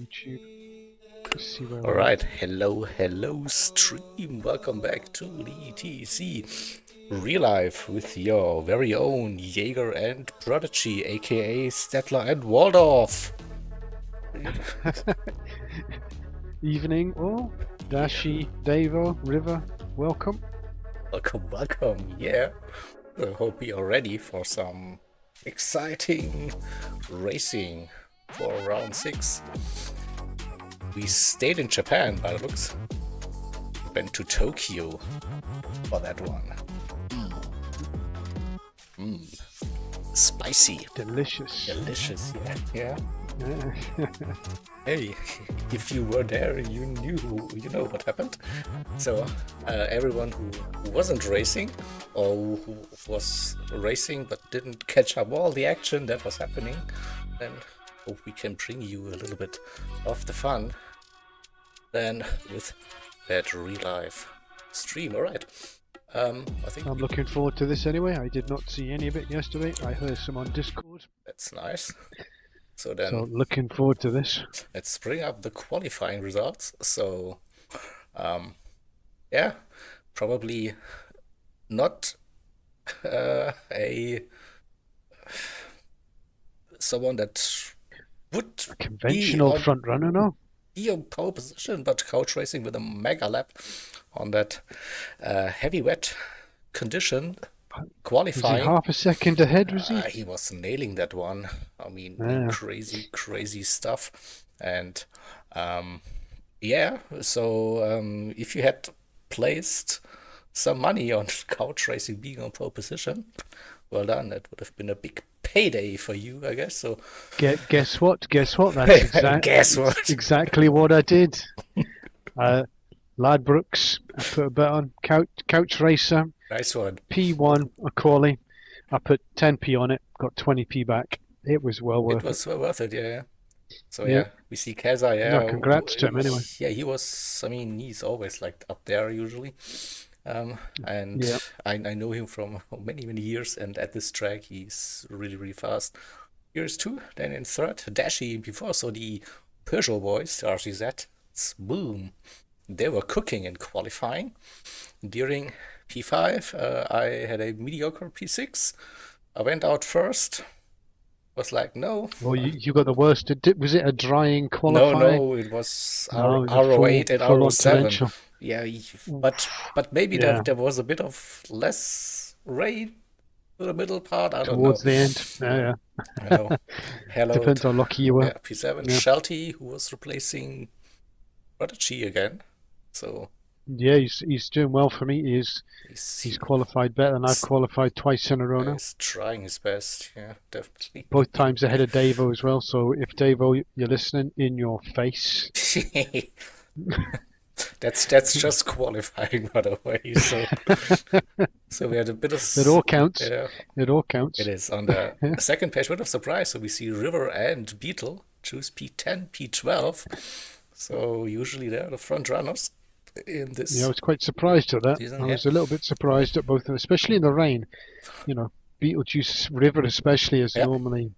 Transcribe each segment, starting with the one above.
YouTube. Let's see where All we're right, at. hello stream. Welcome back to the TEC Real Life with your very own Jaeger and Prodigy, aka Stettler and Waldorf. Evening, all. Dashi, Davo, River, welcome. Welcome. Yeah, I hope you are ready for some exciting racing for round 6. We stayed in Japan by the looks. Went to Tokyo for that one. Spicy. Delicious. Delicious, yeah. Yeah. Hey, if you were there, you know what happened. So, everyone who wasn't racing, or who was racing but didn't catch up all the action that was happening, then hope we can bring you a little bit of the fun then with that real life stream. All right. I think I'm looking forward to this anyway. I did not see any of it yesterday. I heard some on Discord. that's nice. So then, So looking forward to this. let's bring up the qualifying results. So, yeah, probably not a someone that would A conventional front runner now. be on pole position, but couch racing with a mega lap on that heavy wet condition. Was he Qualifying, half a second ahead, was he? he was nailing that one. I mean, Yeah. crazy stuff. And yeah, so if you had placed some money on couch racing being on pole position, well done. That would have been a big payday for you, I guess. So Guess what? Guess what? That's guess what? exactly what I did. Ladbrokes, I put a bet on. Couch Racer, Nice one. P1, a quali. I put 10p on it, got 20p back. It was well It worth it. was well worth it, yeah. So Yeah. yeah, we see Keza, No, yeah. congrats to him anyway. Yeah, he was, I mean, he's always like up there usually. And Yeah. I know him from many years, and at this track he's really fast. Here's 2, then in third, Dashi before, so the Peugeot boys, the RCZ, boom. They were cooking in qualifying. During P5, I had a mediocre P6. I went out first. Was like, no. Well, you got the worst. Was it a drying No, qualifying? it was No, it was a RO8 and full on RO7. torrential. Yeah, but maybe Yeah. there was a bit of less rain in the middle part. I don't know. Towards the end. Yeah. I know. Hello, Depends how lucky you were. yeah, P7 Yeah. Shelty, who was replacing Prodigy again. So Yeah, he's doing well for me. He's qualified better than I've qualified twice in a row now. he's trying his best. Yeah, definitely. Both times ahead of Davo as well. So if Davo, you're listening, in your face. That's just qualifying, by the way. So we had a bit of It all counts. yeah, It all counts. it is on the second page. Bit of surprise. So we see River and Beetle choose P10, P12. So usually they're the front runners in this. Yeah, I was quite surprised at that. Season, I yeah. was a little bit surprised at both of them, especially in the rain. You know, Beetlejuice River especially is Yeah. normally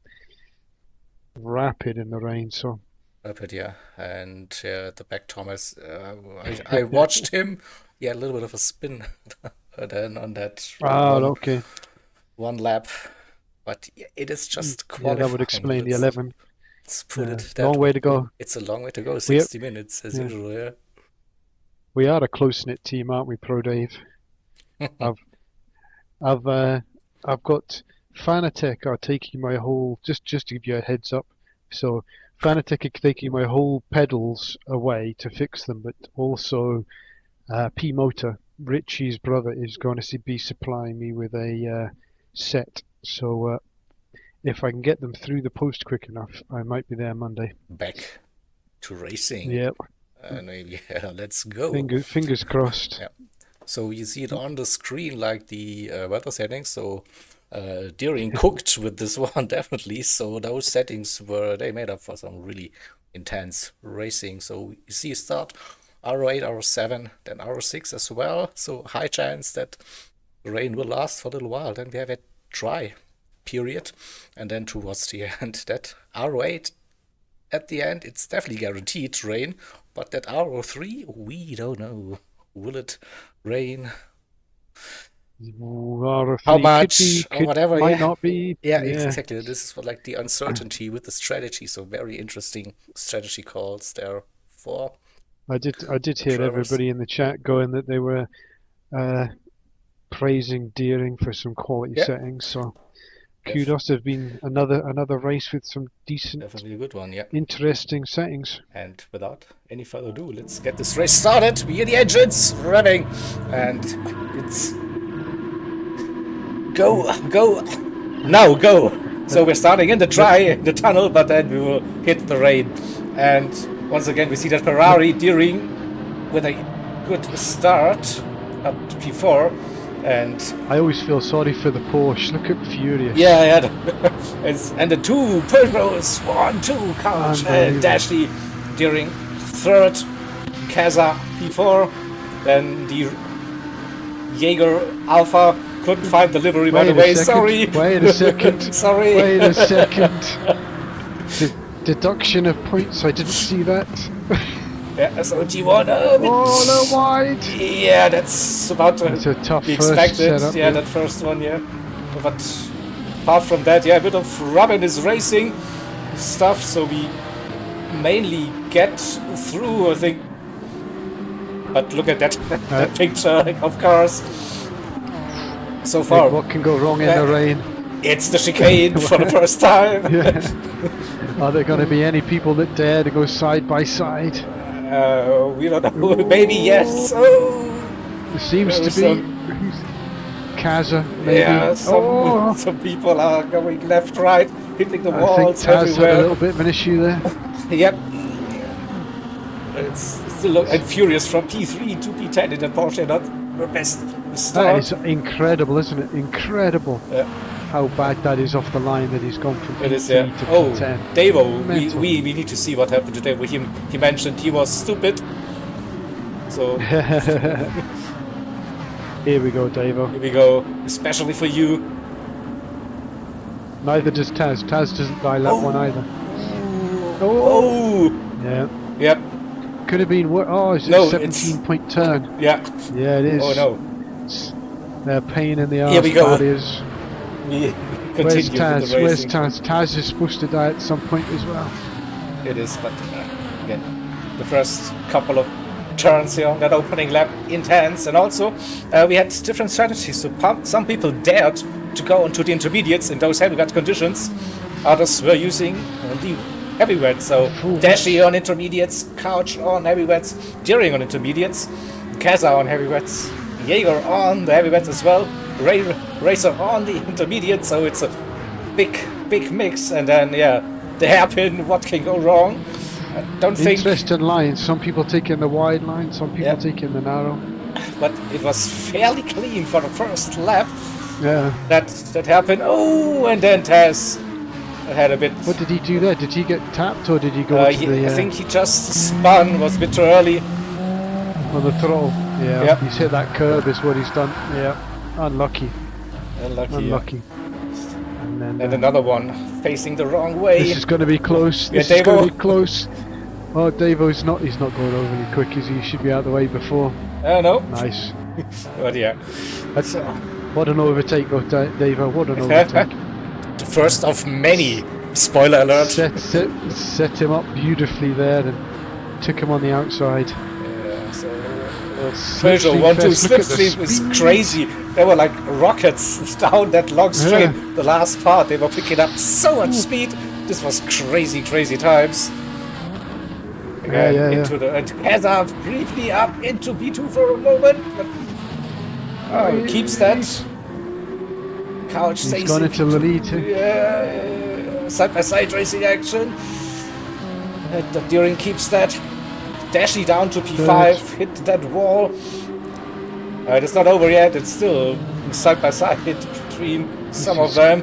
rapid in the rain. So But yeah, and the back Thomas, I watched him. Yeah, a little bit of a spin then on that okay. one lap. But yeah, it is just Yeah, qualifying. that would explain the 11. Let's put it that Long way to go. It's a long way to go. 60 minutes as yeah. usual. Yeah. We are a close-knit team, aren't we, Pro Dave? I've got Fanatec are taking my whole, just to give you a heads up. So Fanatec are taking my whole pedals away to fix them, but also P Motor, Richie's brother, is going to be supplying me with a set. So if I can get them through the post quick enough, I might be there Monday. Back to racing. Yep. Maybe let's go. Fingers crossed. Yeah. So you see it on the screen like the weather settings. So Deering cooked with this one definitely. So those settings they made up for some really intense racing. So you see start RO8, RO7, then RO6 as well. So high chance that the rain will last for a little while. Then we have a dry period, and then towards the end that RO8 at the end, it's definitely guaranteed to rain. But that RO3, we don't know. Will it rain? How R3 could be, much or whatever? might Yeah, not be. yeah, Yeah, exactly. This is what like the uncertainty with the strategy. So very interesting strategy calls there for I did the hear drivers. everybody in the chat going that they were uh, praising Deering for some quality Yeah, settings. So def kudos. There's been another race with some decent, definitely a good one. Yeah. interesting settings. And without any further ado, let's get this race started. We hear the engines revving, and it's go, now go. So we're starting in the Look, dry, in the tunnel, but then we will hit the rain. And once again, we see that look. Ferrari Deering with a good start up to P4, and I always feel sorry for the Porsche. Look at Furious. yeah, and the two Peugeots, 1-2 couch, and Unbelievable. Dashley Deering third, Kaza P4, then the Jaeger Alpha couldn't find the livery, by the Wait a way. second. Sorry. Wait a second. Sorry. Wait a second. Deduction of points. I didn't see that. Yeah, so G1. Oh, no, wide. Yeah, that's about to That's a tough be first expected. setup. Yeah, that first one, yeah. But apart from that, yeah, a bit of Robin is racing stuff, so we mainly get through, I think. But look at that, that picture of cars so far. What can go wrong in the rain? It's the chicane for the first time. Yeah. Are there going to be any people that dare to go side by side? We don't know. Maybe yes. Oh, There seems to some, be. Kaza, maybe. yeah, Oh, some people are going left, right, hitting the I think walls Taz had a everywhere. little bit of an issue there. Yep. It's still and Furious from P3 to P10 in the Porsche, not the best start. That is incredible, isn't it? Incredible Yeah, how bad that is off the line that he's gone from it is. P3 Yeah. to Oh, P10. Davo, Mental. we need to see what happened to Davo. He mentioned he was stupid. So Here we go, Davo. here we go, especially for you. Neither does Taz. Taz doesn't buy lap one either. Oh, Yeah. yep. Could have been. Oh, it's a No, 17-point turn. Yeah. Yeah, it is. Oh no. It's a pain in the Here arse. we go. That is. We Where's continue with Taz? the Where's racing. Taz? Taz is supposed to die at some point as well. It is, but again, the first couple of turns here on that opening lap intense, and also we had different strategies. So some people dared to go into the intermediates in those heavy wet conditions. Others were using the heavy wet. So Dashi on intermediates, Couch on heavy wets, Deering on intermediates, Kaza on heavy wets, Jaeger on the heavy wets as well, Racer on the intermediate. So it's a big mix, and then yeah, the hairpin. What can go wrong? I don't think. Interesting lines. Some people taking the wide line, some people Yeah. taking the narrow. But it was fairly clean for the first lap. Yeah. That happened. Oh, and then Taz had a bit. What did he do there? Did he get tapped or did he go to the I think he just spun. Was a bit too early. on the throttle? Yeah. Yep. He's hit that curb is what he's done. Yeah. Unlucky. Unlucky. Unlucky. And then And another one facing the wrong way. this is going to be close. Yeah, This is going to be Davo. close. Oh, Davo's not. He's not going overly quick, is he? He should be out of the way before. No. Nice. But yeah. That's So, what an overtake, though, Davo. What an overtake. the first of many. Spoiler alert. Set him up beautifully there and took him on the outside. Yeah, so Slipstream Peugeot 1-2 fest, look at the slipstream is speed. crazy. They were like rockets down that long straight. The last part, they were picking up so much speed. This was crazy times. Again, Yeah. into the and Kaza briefly up into B2 for a moment, but he keeps that. Couch He's stays gone in into the lead. yeah, side-by-side racing action. And the Deering keeps that. Dashi down to P5, hit that wall. It's not over yet, it's still side-by-side between some of them.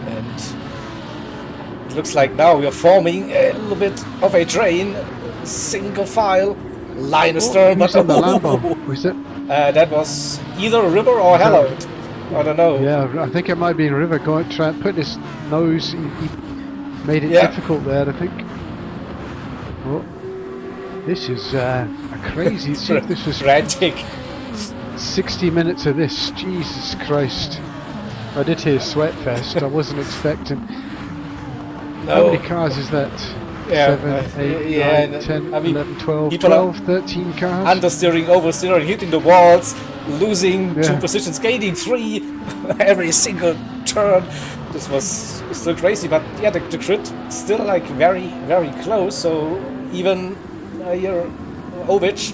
And it looks like now we are forming a little bit of a train. Single file. Line astern, Who's but on the Lambo? Was it? that was either River or Hallowed. I don't know. Yeah, I think it might be River going putting his nose. made it Yeah. difficult there, I think. Oh, this is a crazy. See if this was Frantic. 60 minutes of this. Jesus Christ. I did hear Sweatfest. I wasn't expecting. How No. many cars is that? Yeah, 7, 8, yeah, 9, 10, I mean, 11, 12, people 12, 13 cars? Understeering, oversteering, hitting the walls, losing Yeah. 2 positions, gaining 3 every single turn. This was still crazy, but yeah, the grid still like very, very close. So even here, Ovic,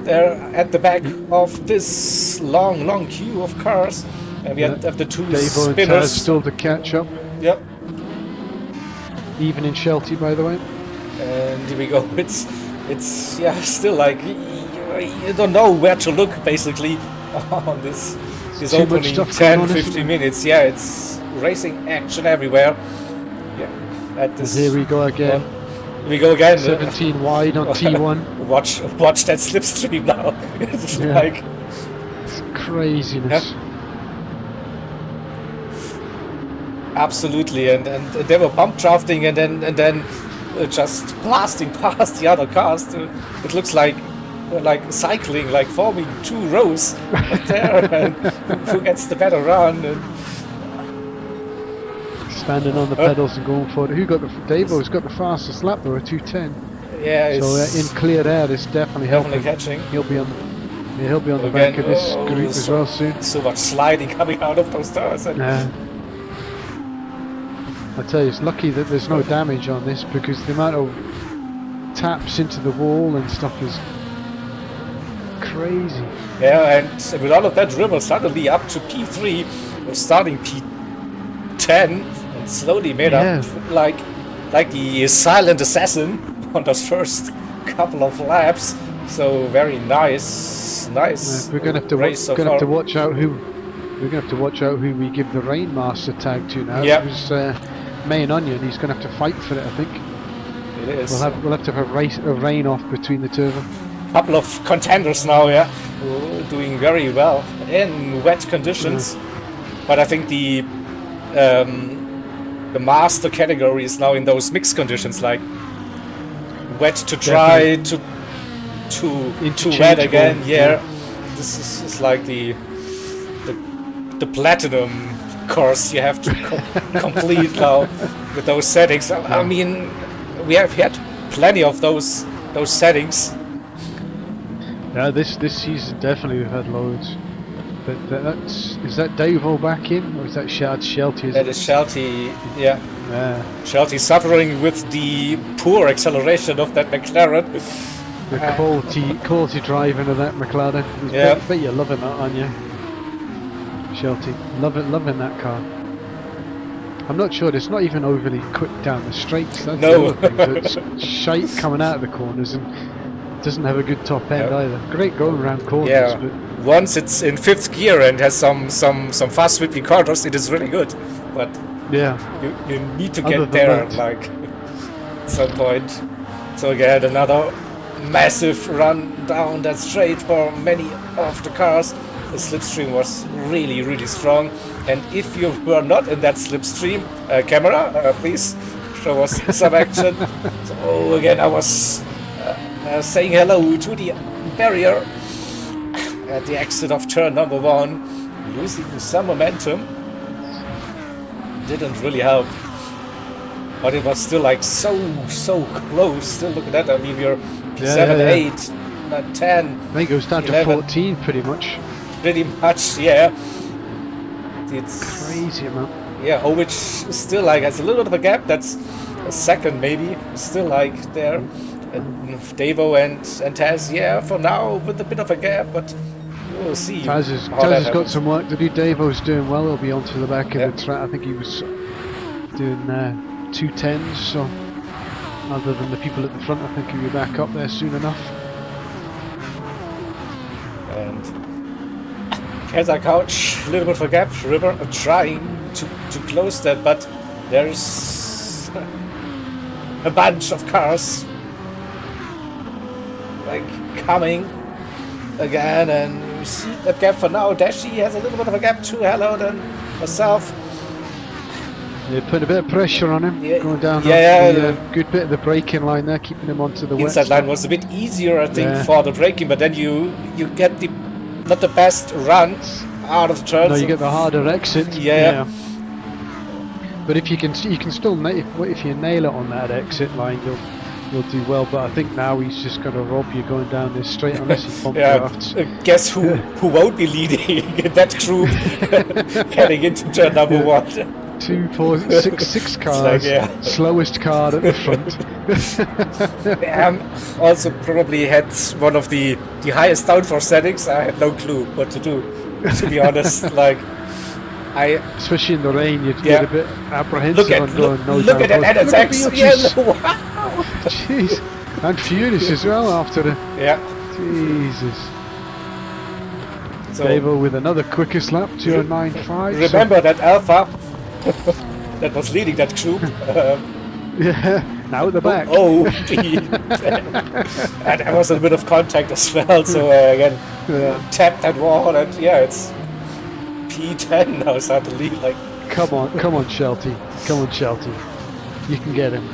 they're at the back of this long queue of cars. And we have the 2 Davo and Taz spinners. still to catch up. Yep. Even in Shelty, by the way. And here we go. It's yeah, still like you don't know where to look basically on this Too much opening stuff 10, going on, 15 minutes. Yeah, it's racing action everywhere. Yeah, at this. Here we go again. Here we go again. 17 wide on T1. Watch that slipstream now. It's Yeah. like It's craziness. absolutely, and they were bump drafting and then just blasting past the other cars. It looks like cycling, like forming 2 rows there, and who gets the better run. And Standing on the pedals and going for it. Who got the? Davo's got the fastest lap though, a 2:10. yeah, it's So in clear air, it's definitely helping. catching. He'll be on. Yeah, he'll be on the Again, back of this group as well soon. So much sliding coming out of those tires. And I tell you, it's lucky that there's no damage on this because the amount of taps into the wall and stuff is crazy. yeah, and with all of that dribble, suddenly up to P3, or starting P10, and slowly made up like the silent assassin on those first couple of laps. So very nice. We're going to have to race so have to far. watch out who we're going to have to watch out who we give the Rainmaster tag to now. Yep. Because Main Onion, he's going to have to fight for it, I think. It is. We'll have to have a rain off between the two of them. Couple of contenders now, yeah, doing very well in wet conditions. But I think the master category is now in those mixed conditions, like wet to dry to wet again. Yeah, this is like the platinum course you have to complete now with those settings. I mean, we have had plenty of those settings. Yeah, this season definitely we've had loads. But is that Davo back in, or is that Shelty? That is Shelty, yeah. Yeah. Shelty suffering with the poor acceleration of that McLaren. The quality driving of that McLaren. Yeah. Bet you're loving that, aren't you? Shelty, loving that car. I'm not sure, it's not even overly quick down the straights. That's No. the other thing. So it's shite coming out of the corners and doesn't have a good top end either. Great going around corners, Yeah. but Once it's in 5th gear and has some fast sweeping corners, it is really good. But yeah. you need to Other get than there that. like at some point. So again, another massive run down that straight for many of the cars. The slipstream was really, really strong. And if you were not in that slipstream, camera, please show us some action. So again, I was saying hello to the barrier at the exit of turn number 1, losing some momentum. Didn't really help. But it was still like so close. Still look at that. I mean, we're 7, 8, 10. I think it was down 11. to 14 pretty much. Pretty much, yeah. It's Crazy amount. yeah. Which still like has a little bit of a gap. That's a second maybe. Still like there. And Davo and Taz, yeah, for now with a bit of a gap, but we'll see. Taz has got some work to do. Davo's doing well. He'll be onto the back of the track. I think he was doing 210s. So other than the people at the front, I think he'll be back up there soon enough. And Keza Couch, a little bit of a gap. River trying to close that, but there's a bunch of cars like coming again, and you see that gap for now. Dashi has a little bit of a gap too. Hello, then myself. They put a bit of pressure on him, Yeah, going down yeah, off the good bit of the braking line there, keeping him onto the wet inside stuff. line was a bit easier, I think, Yeah. for the braking, but then you get the not the best run out of the turn. No, you so- get the harder exit. Yeah. But if you can still if you nail it on that exit line, you'll do well. But I think now he's just going to rob you going down this straight unless he pump Yeah, drafts. guess who won't be leading that group heading into turn number 1? 2, 4, 6 cars, yeah. slowest car at the front. Also probably had one of the highest downforce settings. I had no clue what to do, to be honest. Like, Especially in the rain, you'd get a bit apprehensive look at that NSX. Yeah, wow. Jeez, and furious as well after the. Yeah. Jesus. So, Davo with another quickest lap, 2:09.5. Remember that Alpha that was leading that group. Yeah, now at the back. Oh, and there was a bit of contact as well. So again, tap that wall, and it's P10 now suddenly. Like, come on, Shelty, you can get him.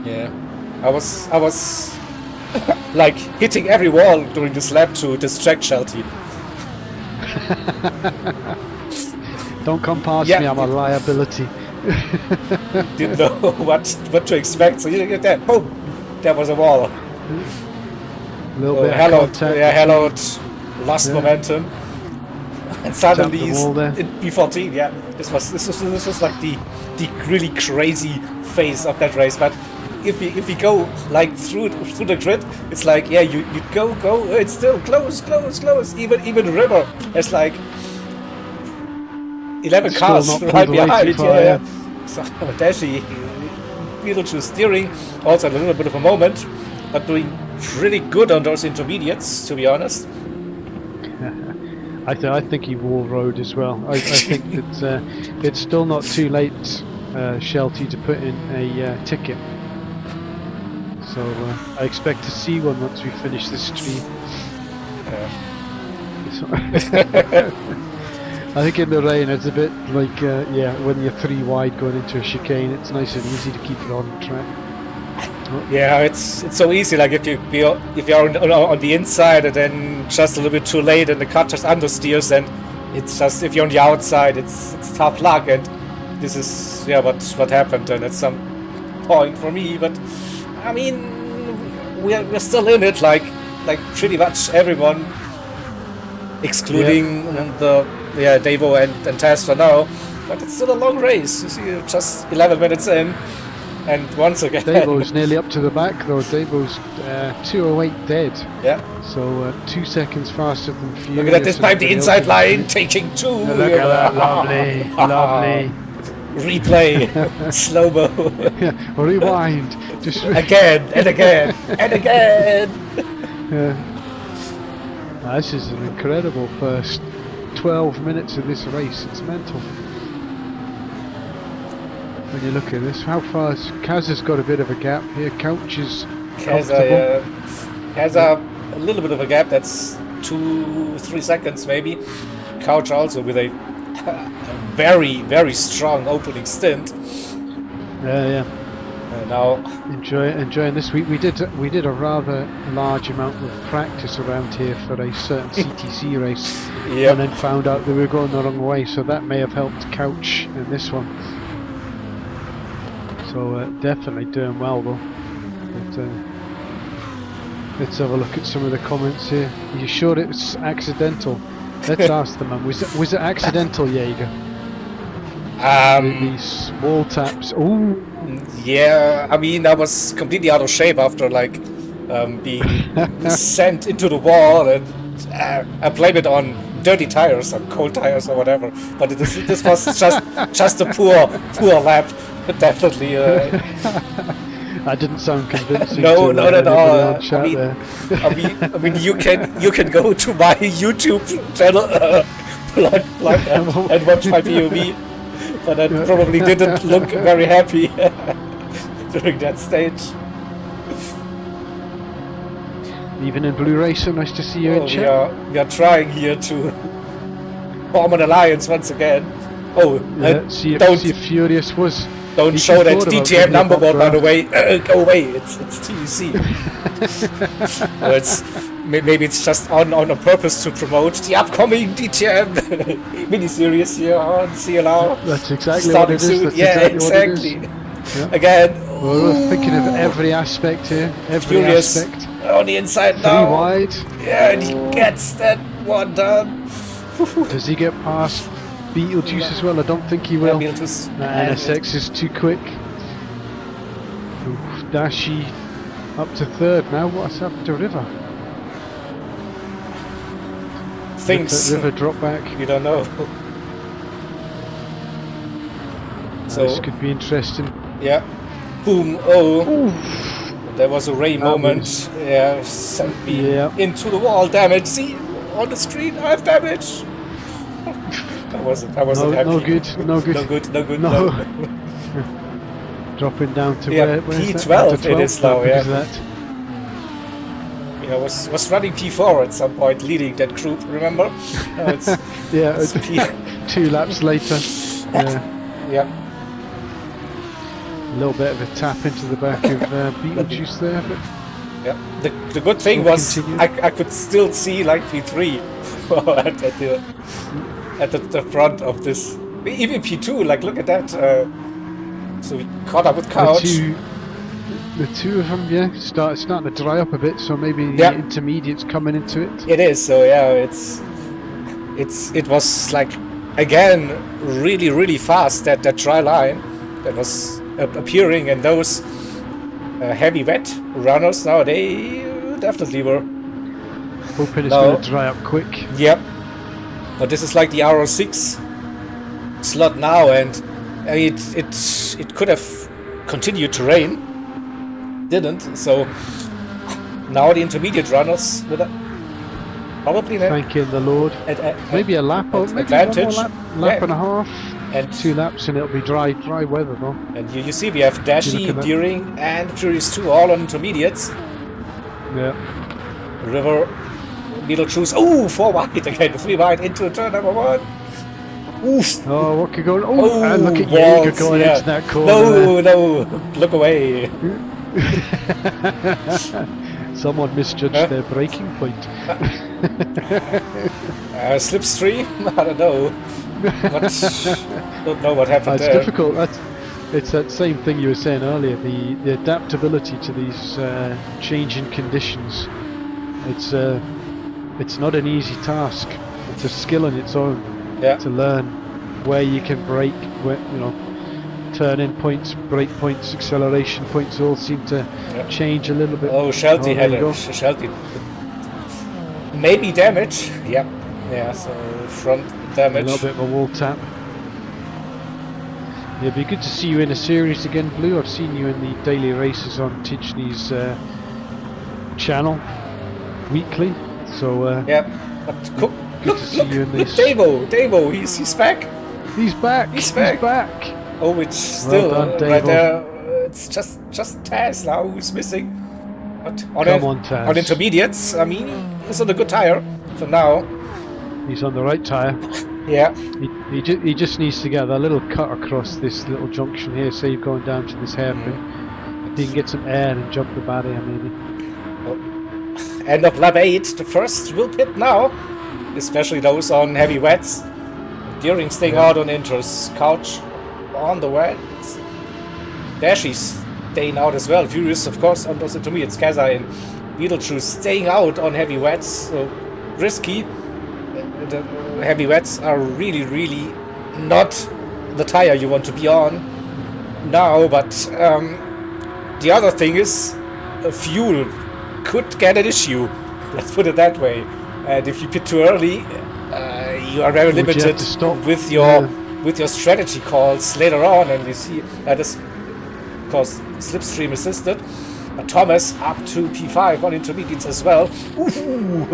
Yeah, I was like hitting every wall during this lap to distract Shelty. Don't come past me, I'm a liability. Didn't know what to expect, so you get that. Boom! There was a wall. Little bit Hello, of contact. hello, lost momentum, and suddenly Jumped the he's wall there. in P14. Yeah, this was like the really crazy phase of that race. But if we go like through the grid, it's like you go, it's still close. Even River has like 11 cars right behind. Yeah. So Dashi, little to steering, also a little bit of a moment, but doing really good on those intermediates, to be honest. I think he wall rode as well. I think that it's still not too late, Shelty, to put in a ticket. So I expect to see one once we finish this stream. I think in the rain it's a bit like when you're 3 wide going into a chicane, it's nice and easy to keep it on track. Yeah, it's so easy. Like if you're on the inside and then just a little bit too late and the car just understeers, and it's just if you're on the outside, it's tough luck. And this is what happened. And at some point for me, but I mean we're still in it. Like pretty much everyone, excluding Davo and Taz for now. But it's still a long race. You see, just 11 minutes in. And once again, Davo's nearly up to the back though. Davo's 2:08 dead. Yeah. So 2 seconds faster than Furious. Look at that! This time the inside line taking 2. Look at that! Lovely. Replay, slow mo. Rewind. Just again and again and again. This is an incredible first 12 minutes of this race. It's mental. When you look at this, how far Kaz has got a bit of a gap here. Couch is has a little bit of a gap. That's 2-3 seconds maybe. Couch also with a very, very strong opening stint. Yeah. Now enjoying this week. We did a rather large amount of practice around here for a certain CTC race, and then found out that we were going the wrong way. So that may have helped Couch in this one. So definitely doing well though. But, let's have a look at some of the comments here. Are you sure it was accidental? Let's ask the man. Was it accidental, Jaeger? These wall taps. Ooh. Yeah, I mean I was completely out of shape after like being sent into the wall, and I blame it on dirty tires or cold tires or whatever. But this was just a poor lap. Definitely. That didn't sound convincing. No, not at all. I mean, you can go to my YouTube channel, plug and watch my POV, but I probably didn't look very happy during that stage. Even in Blu-ray, so nice to see you in chat. We are trying here to form an alliance once again. Oh, See don't if Furious was. don't He show that thought about DTM getting a number board, by the backdraft. way. Go away. It's TEC. Or it's maybe it's just on purpose to promote the upcoming DTM miniseries here on CLR. That's exactly what Starting it is. soon. That's Yeah, exactly what it is. exactly. Yeah. Again, Well, we're thinking of ooh, every aspect here. Every Furious aspect. on the inside Three now. wide. Yeah, and he gets that one done. Does he get past Beetlejuice as well? I don't think he will. Beetlejuice. NSX is too quick. Oof, Dashi up to third now. What's happened to River? Things River drop back. you don't know. So This could be interesting. yeah, boom. Oh, Oof. there was a rain That moment. was- Yeah, sent me Yeah. into the wall. Damage. See on the screen, I have damage. I wasn't happy. No good. No good. No good. No good. No. No. Dropping down to Yeah, where is that? P12 To it is 12th now, because yeah. of that. Yeah, was running P4 at some point, leading that group. Remember? Now it's, Yeah, it's P. 2 laps later. Yeah. Yeah. A little bit of a tap into the back of Beetlejuice there, but Yeah. The good thing Still was continue. I could still see like P3 at the front of this. Even P2, like look at that. So we caught up with Couch. the two of them, yeah, starting to dry up a bit. So maybe the Yeah. intermediates coming into it. It is, so yeah, it was like again really fast that dry line that was appearing, and those heavy wet runners now they definitely were. Hoping it's No. going to dry up quick. Yep. But this is like the RO6 slot now, and it could have continued to rain. Didn't. So now the intermediate runners with probably Thanking the Lord. Maybe a lap or maybe advantage. one more lap Yeah. and a half. and 2 laps and it'll be dry weather though. and you see we have Look Dashi, at that. Deering, and Furious 2 all on intermediates. Yeah. River, Beetlejuice. Oh, 4 wide again, 3 wide into turn number 1. Oof. Oh, what could go? Oh, and look at balls, Jaeger going yeah. into that corner. No, look away. There. Someone misjudged Huh? their braking point. Slipstream? I don't know. Don't know what happened It's there. difficult. It's that same thing you were saying earlier. The adaptability to these changing conditions. It's not an easy task. It's a skill in its own Yeah. to learn where you can brake, where turn-in points, brake points, acceleration points all seem to Yeah. change a little bit. Oh, Shelty there had you go. Shelty. Maybe damage. Yeah. Yeah, so front A damage. little bit of a wall tap. Yeah, it'd be good to see you in a series again, Blue. I've seen you in the daily races on Tidgely's channel weekly. So Yeah. But good look, to see you in look, this. Davo, he's back. He's back. He's back. Oh, it's still done, right Davo. there. It's just Taz now who's missing. But Come on, Taz. on intermediates, I mean, he's on a good tire for now. He's on the right tyre. Yeah. He just needs to get that little cut across this little junction here. Say you're going down to this hairpin. He can get some air and jump the barrier maybe. End of lap 8. The first will pit now, especially those on heavy wets. Deering staying out on intros. Couch on the wets. Dashi's staying out as well. Furious, of course, on those intermediates. Kazai and Beetlejuice staying out on heavy wets. So risky. The heavy wets are really not the tire you want to be on now. But the other thing is, fuel could get an issue. Let's put it that way. And if you pit too early, you are very Would you have limited to stop? with your strategy calls later on. And we see that is, of course, slipstream assisted. Thomas up to P5 on intermediates as well. Ooh,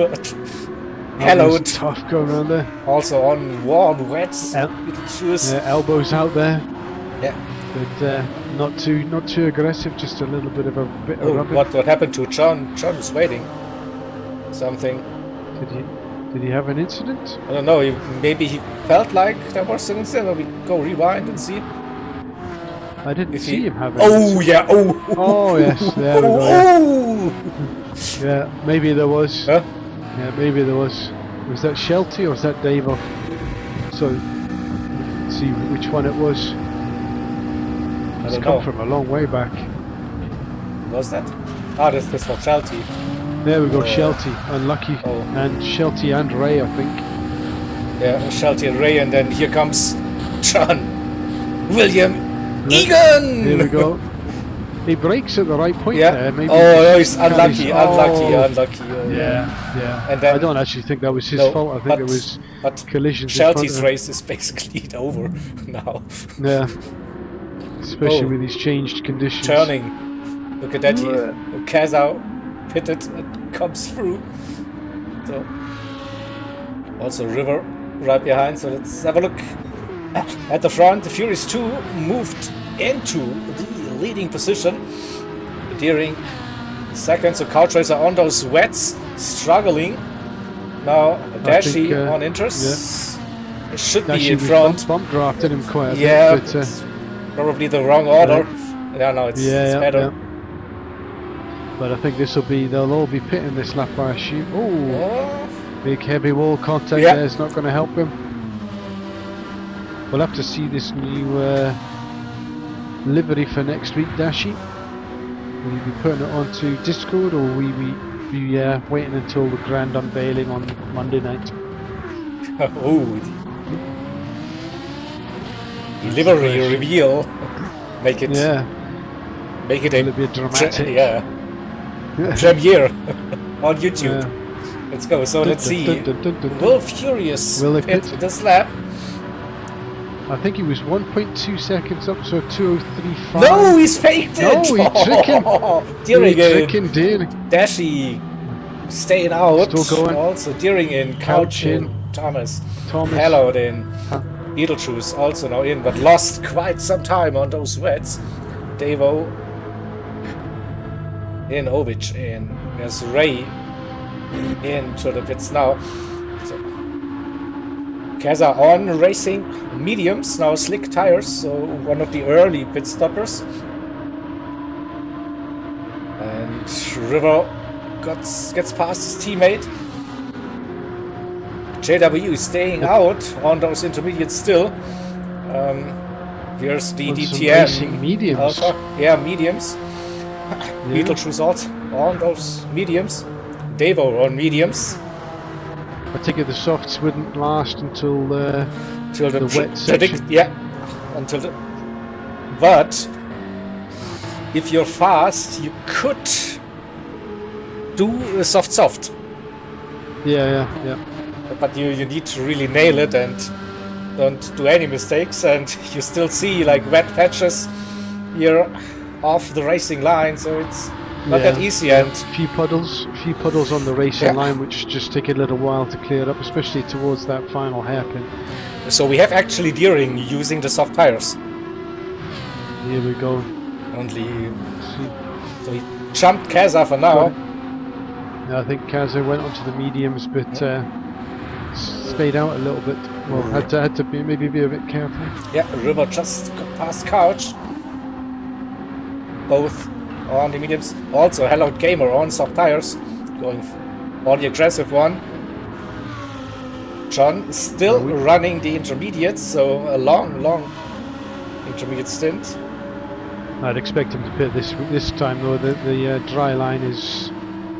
hallowed. Tough going around there. Also on worn wets. El- Beetlejuice. elbows out there, Yeah. but not too aggressive. Just a little bit of Oh, rubbing. what happened to John? John is waiting. Something. Did he? Did he have an incident? I don't know. Maybe he felt like there was an incident. We go rewind and see. I didn't see him have an Oh incident. yeah! Oh! Oh yes, there we go. Oh! Yeah, maybe there was. Huh? Yeah, maybe there was. Was that Shelty or was that Davo? So, let's see which one it was. I It's don't come know. from a long way back. Was that? Ah, this was Shelty. There we go, Shelty. Unlucky. Oh. And Shelty and Ray, I think. Yeah, Shelty and Ray, and then here comes John William Egan! Here we go. He breaks at the right point Yeah. there. Maybe Oh, he's unlucky, unlucky. unlucky. Yeah. And then, I don't actually think that was his no, fault. I think it was but collisions in front Shelty's of him. race is basically over now. Yeah. Especially Oh. with these changed conditions. Turning. Look at that. Kazao pitted and comes through. So also River right behind. So let's have a look at the front. The Furious 2 moved into the leading position. Deering second. So Couch Racer on those wets, struggling. Now Dashi on Inters. Yeah. It should be in front. Bump drafted him quite a yeah, bit. But, probably the wrong order. Yeah, no, it's better. Yeah. But I think they'll all be pitting this lap, I assume. Oh, big heavy wall contact there is not going to help him. We'll have to see this new livery for next week, Dashi. Will you be putting it onto Discord, or will we be waiting until the grand unveiling on Monday night? Oh, the livery reveal. Make it a bit dramatic. Premiere on YouTube. Let's go. So let's see. Will Furious pit this lap? I think he was 1.2 seconds up, so 2:03.5. No, he's faked it. No, he's tricking. Deering Deering. Dashi staying out. Still going. Also Deering in. Couch in. Thomas. Hallowed in. Beetlejuice also now in, but lost quite some time on those wets. Davo in, Ovic in. There's Ray into the pits now. So Kaza on racing mediums, now slick tires, so one of the early pit stoppers. And River gets past his teammate. JW is staying out on those intermediates still. Here's the DTM. Mediums. Alpha. Yeah, mediums. Beetlejuice also on those mediums. Davo on mediums. I take it the softs wouldn't last until the wet section. Until the. But if you're fast, you could do a soft. Yeah. But you need to really nail it and don't do any mistakes, and you still see like wet patches here off the racing line, so it's not that easy. And a few puddles on the racing line, which just take a little while to clear up, especially towards that final hairpin. So we have actually Deering using the soft tires. Here we go. So he jumped Kaza for now. Yeah, I think Kaza went onto the mediums, but stayed out a little bit. Well, had to maybe be a bit careful. Yeah, River just got past Couch. Both on the mediums. Also, Hello Gamer on soft tires, going for the aggressive one. John is still running the intermediates, so a long intermediate stint. I'd expect him to pit this time though. The dry line is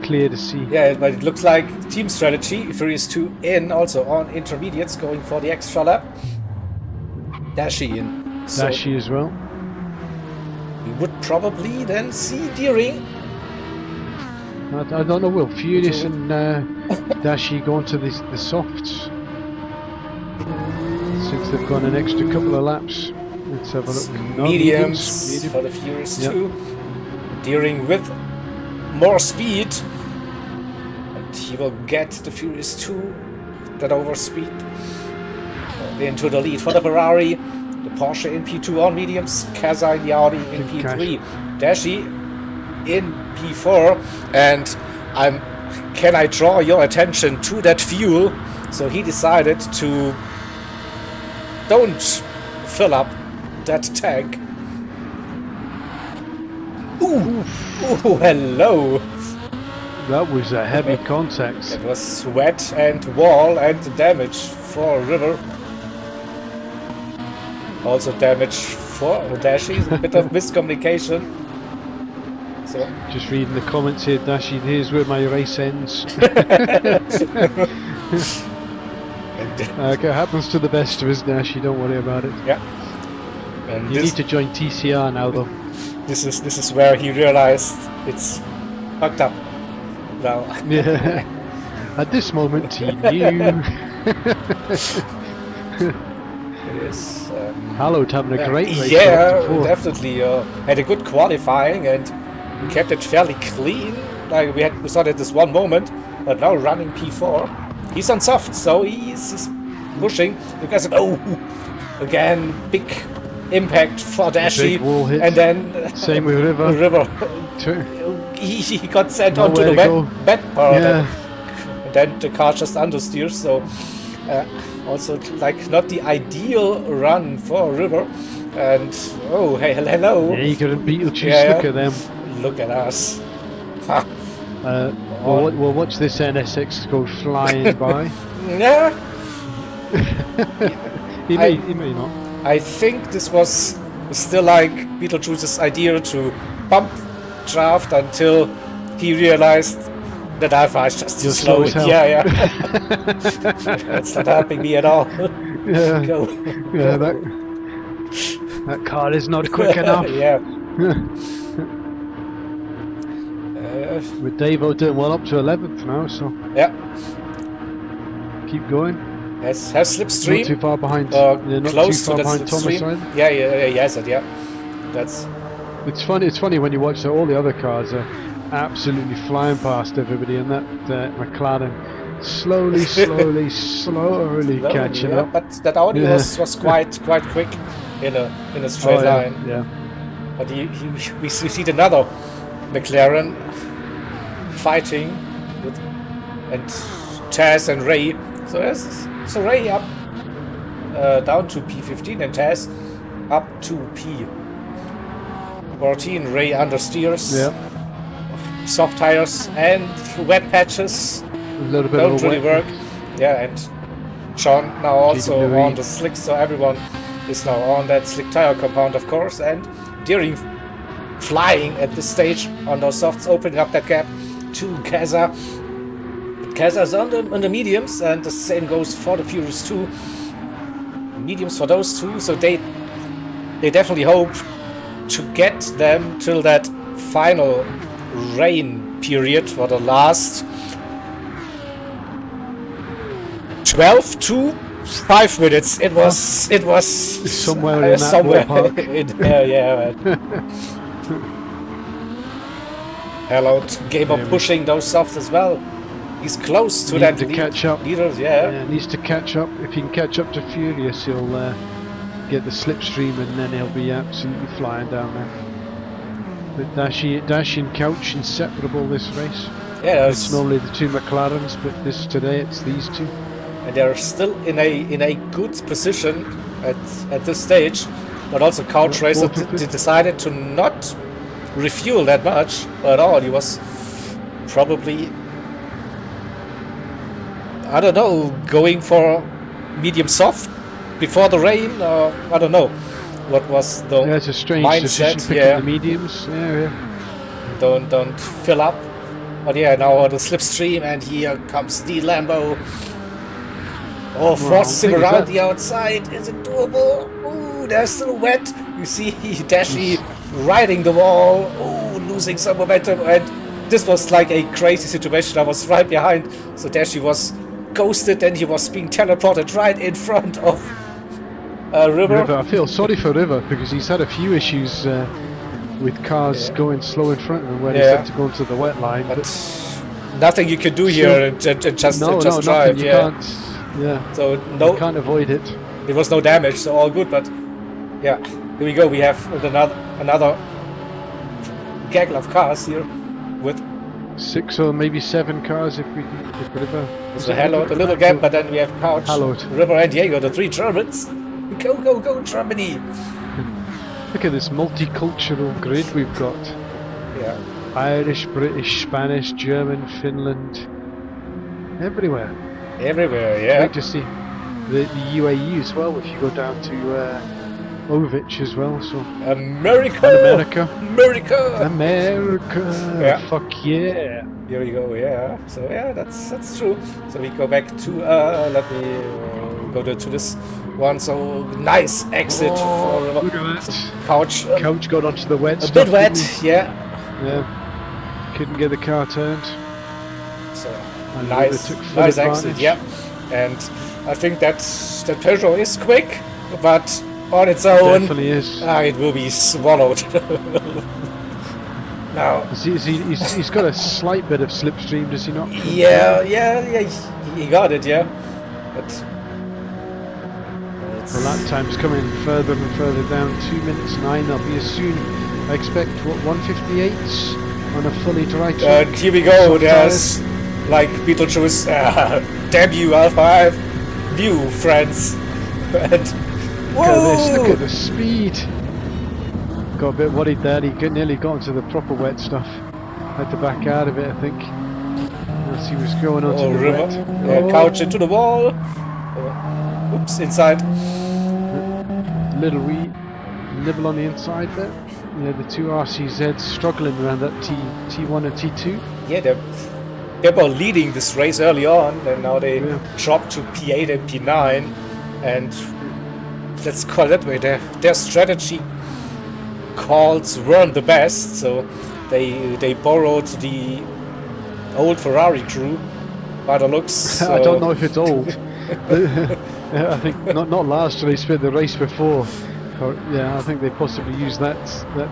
clear to see. Yeah, but it looks like team strategy. Furious 2 in, also on intermediates, going for the extra lap. Dashi in. Dashi as well. We would probably then see Deering. I don't know, will Furious and Dashi go into the softs? Since they've gone an extra couple of laps. Let's have a look. Mediums for the Furious 2. Deering with more speed. And he will get the Furious 2 that over speed into the lead for the Ferrari. The Porsche in P2 on mediums, Kaza in the Audi in P3, Dashi in P4, and can I draw your attention to that fuel? So he decided to don't fill up that tank. Ooh, ooh, hello. That was a heavy contact. It was sweat and wall and damage for River. Also damage for Dashi, a bit of miscommunication. So Just reading the comments here, Dashi, here's where my race ends. It happens to the best of us, Dashi, don't worry about it. Yeah. And You need to join TCR now, though. This is where he realized it's fucked up now. Yeah. At this moment, he knew. It is. Hallowed having a great race. Yeah, definitely. Had a good qualifying and we kept it fairly clean. Like we saw that this one moment, but now running P4, he's on soft, so he's pushing. Because again, big impact for Dashi, and then same with River. he got sent onto the wet part, and then the car just understeers. So also like not the ideal run for River. And hey, hello. Yeah, you got a Beetlejuice. Look at them. Look at us. We'll watch this NSX go flying by. Yeah. He may not. I think this was still like Beetlejuice's idea to bump draft until he realized that Alpha is just too slow. Yeah. That's not helping me at all. Yeah. Go. Yeah, that car is not quick enough. Yeah. With Davo doing well up to 11th now, so yeah. Keep going. Has slipstream. Not too far behind. Not close too far to behind Thomas. Yeah. That's. It's funny when you watch all the other cars are absolutely flying past everybody, and that McLaren slowly catching up. But that Audi was quite quick in a straight line. Yeah. But we see another McLaren fighting with and Taz and Ray. So Ray up down to P15 and Taz up to P14. Ray understeers. Yeah. Soft tires and wet patches Don't really work. Yeah, and Sean now also on the slick, so everyone is now on that slick tire compound, of course, and during flying at this stage on those softs, opening up that gap to Kaza. Kaza's on the mediums, and the same goes for the Furious 2. Mediums for those two, so they definitely hope to get them till that final rain period for the last 12 to 5 minutes. It was somewhere in that ballpark. in there, yeah. Hello, Gamer pushing those softs as well. He's close to that lead. Catch up. Leaders, needs to catch up. If he can catch up to Furious, he'll get the slipstream, and then he'll be absolutely flying down there. But Dashi and Couch inseparable this race. Yeah, it's normally the two McLarens, but today it's these two. And they're still in a good position at this stage. But also Couch Racer decided to not refuel that much at all. He was probably, I don't know, going for medium soft before the rain, or I don't know what was the it's a strange mindset. Decision picking the mediums. Yeah. Don't fill up. But now the slipstream, and here comes the Lambo. Forcing around the outside. Is it doable? Ooh, they're still wet. You see Dashi riding the wall. Ooh, losing some momentum, and this was like a crazy situation. I was right behind, so Dashi was ghosted, and he was being teleported right in front of River. I feel sorry for River because he's had a few issues with cars going slow in front of him when he's had to go into the wet line. But nothing you can do here and just drive. You can't. Yeah. So you can't avoid it. There was no damage, so all good. But yeah, here we go. We have another gaggle of cars here with 6 or maybe 7 cars if River. So Hallowed, a little gap, but then we have Couch, Hallowed. River, and Diego, the 3 Germans. Go, go, go, Germany! Look at this multicultural grid we've got. Yeah. Irish, British, Spanish, German, Finland, everywhere. Everywhere, yeah. Great to see the UAE as well. If you go down to Ovich as well, so America! and America. America! Yeah. Fuck yeah! Here we go, yeah. So yeah, that's true. So we go back to let me go to this one. So nice exit for Look at that. Couch. Couch got onto the wet A stuff. bit wet, didn't he? yeah. Yeah. Couldn't get the car turned. So And nice, River took full nice advantage. exit, yeah. And I think that Peugeot is quick, but on its own, Definitely is. it will be swallowed. Now, He's got a slight bit of slipstream, does he not? yeah, he got it, yeah. But The lap time's coming further and further down. 2 minutes 9. I'll be as soon. I expect what 158s on a fully dry track. here we go. There's like Beetlejuice debut R5 view, friends. And Look at this. Look at the speed. Got a bit worried there. He nearly got into the proper wet stuff. Had to back out of it, I think. As he was going onto the River. wet. Yeah, Couch into the wall. Oops, inside. Little wee nibble on the inside there. Yeah, the two RCZs struggling around that T1 and T2. Yeah, they were leading this race early on, and now they dropped to P8 and P9. And let's call it that way. Their strategy calls weren't the best, so they borrowed the old Ferrari crew by the looks. So. I don't know if it's old. I think not last race, but the race before. Or, yeah, I think they possibly used that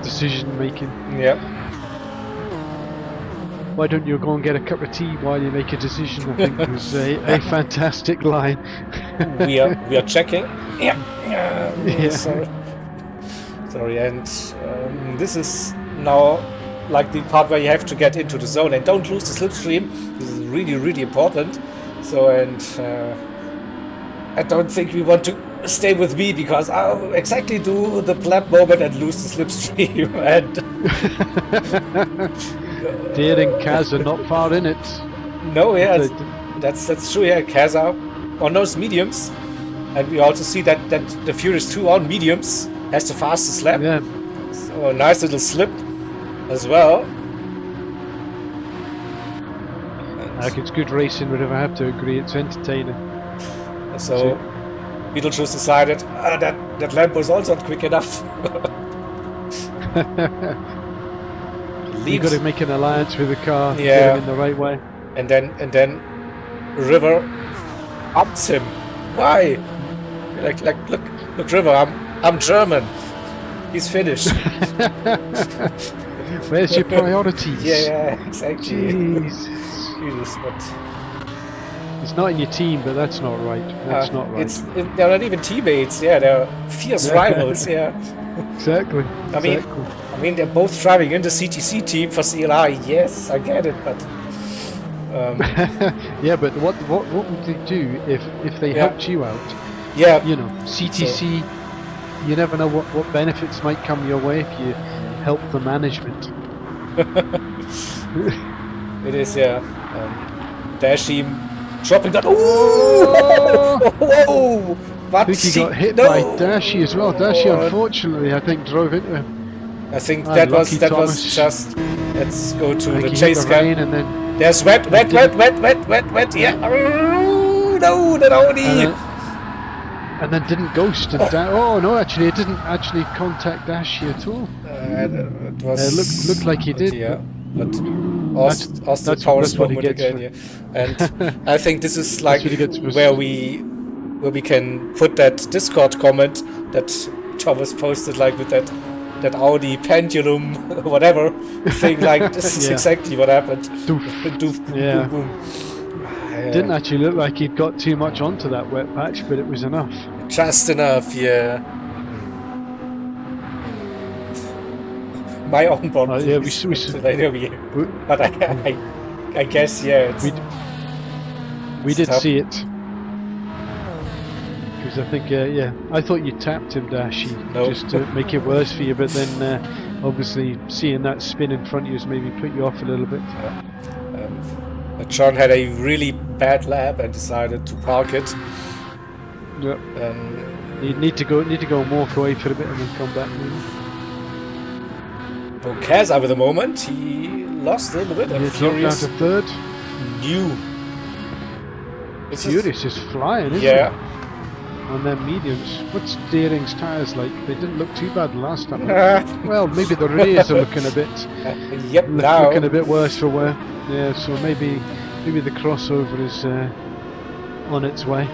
decision making. Yeah. Why don't you go and get a cup of tea while you make a decision? I think was a fantastic line. we are checking. Yeah. Yeah. Sorry, and this is now like the part where you have to get into the zone and don't lose the slipstream. This is really, really important. So, and I don't think we want to stay with me because I'll exactly do the plap moment and lose the slipstream. And Deer and Kaz are not far in it. no, yeah, that's true. Yeah, Kaz are on those mediums, and we also see that the Furious 2 on mediums has the fastest lap. Yeah. So a nice little slip as well. Like it's good racing, but if I have to agree, it's entertaining. So Beetlejuice decided that lap was also not quick enough. You got to make an alliance with the car, Yeah. get him in the right way. And then River ups him. Why? Like look, River. I'm German. He's finished. Where's your priorities? Yeah, exactly. Jeez. Jesus, but It's not in your team, but that's not right. That's not right. They're not even teammates. Yeah, they're fierce rivals. Yeah. Exactly. I mean, they're both driving in the CTC team for CLR. Yes, I get it, but yeah, but what would they do if they helped you out? yeah, You know, CTC. You never know what benefits might come your way if you help the management. it is. Yeah, Dashim dropping that. Ooh! Whoa! I think he got hit by Dashi as well. Dashi, unfortunately, I think drove into him. I think that was Thomas. just. Let's go to I think the he chase hit the rain cam. and then There's wet. Yeah. Oh, no, the Audi. and then didn't ghost and oh no, actually it didn't actually contact Dashi at all. It was looked like he did. Yeah, but Austin that's Powers what he moment gets again. for- Yeah. And I think this is like what he gets for- where we can put that Discord comment that Thomas posted, like with that Audi pendulum whatever thing. Like this is Yeah. exactly what happened. Doof. Doof, boom, Yeah. boom, boom. Didn't actually look like he'd got too much onto that wet patch, but it was enough. Just enough, yeah. my onboard, Yeah, please. we, But I guess, yeah, it's we did tough. see it. Because I think, yeah, I thought you tapped him, Dashy, No. just to make it worse for you, but then obviously seeing that spin in front of you has maybe put you off a little bit. But John had a really bad lap and decided to park it. Yep. And You need to go and walk away for a bit and then come back. Bocasa with the moment, he lost a little bit. And He dropped down to third. new. Furious is flying, isn't Yeah. he? On their mediums. What's Deering's tyres like? They didn't look too bad last time. Well, maybe the rears are looking a bit Yep, now looking a bit worse for wear. Yeah, so maybe the crossover is on its way.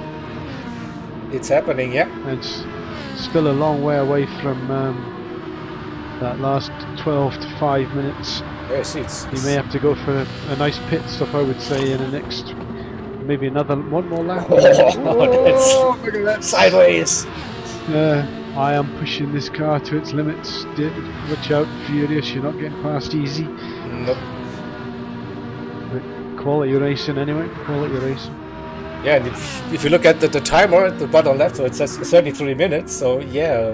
it's happening, yeah. And it's still a long way away from that last 12 to 5 minutes. Yes, You may have to go for a nice pit stop, I would say, in the next, maybe one more lap. Oh, Look at that. sideways. I am pushing this car to its limits. Watch out, Furious, you're not getting past easy. Nope. But quality racing anyway, quality racing. Yeah, and if you look at the timer at the bottom left, so it says 33 minutes, so yeah,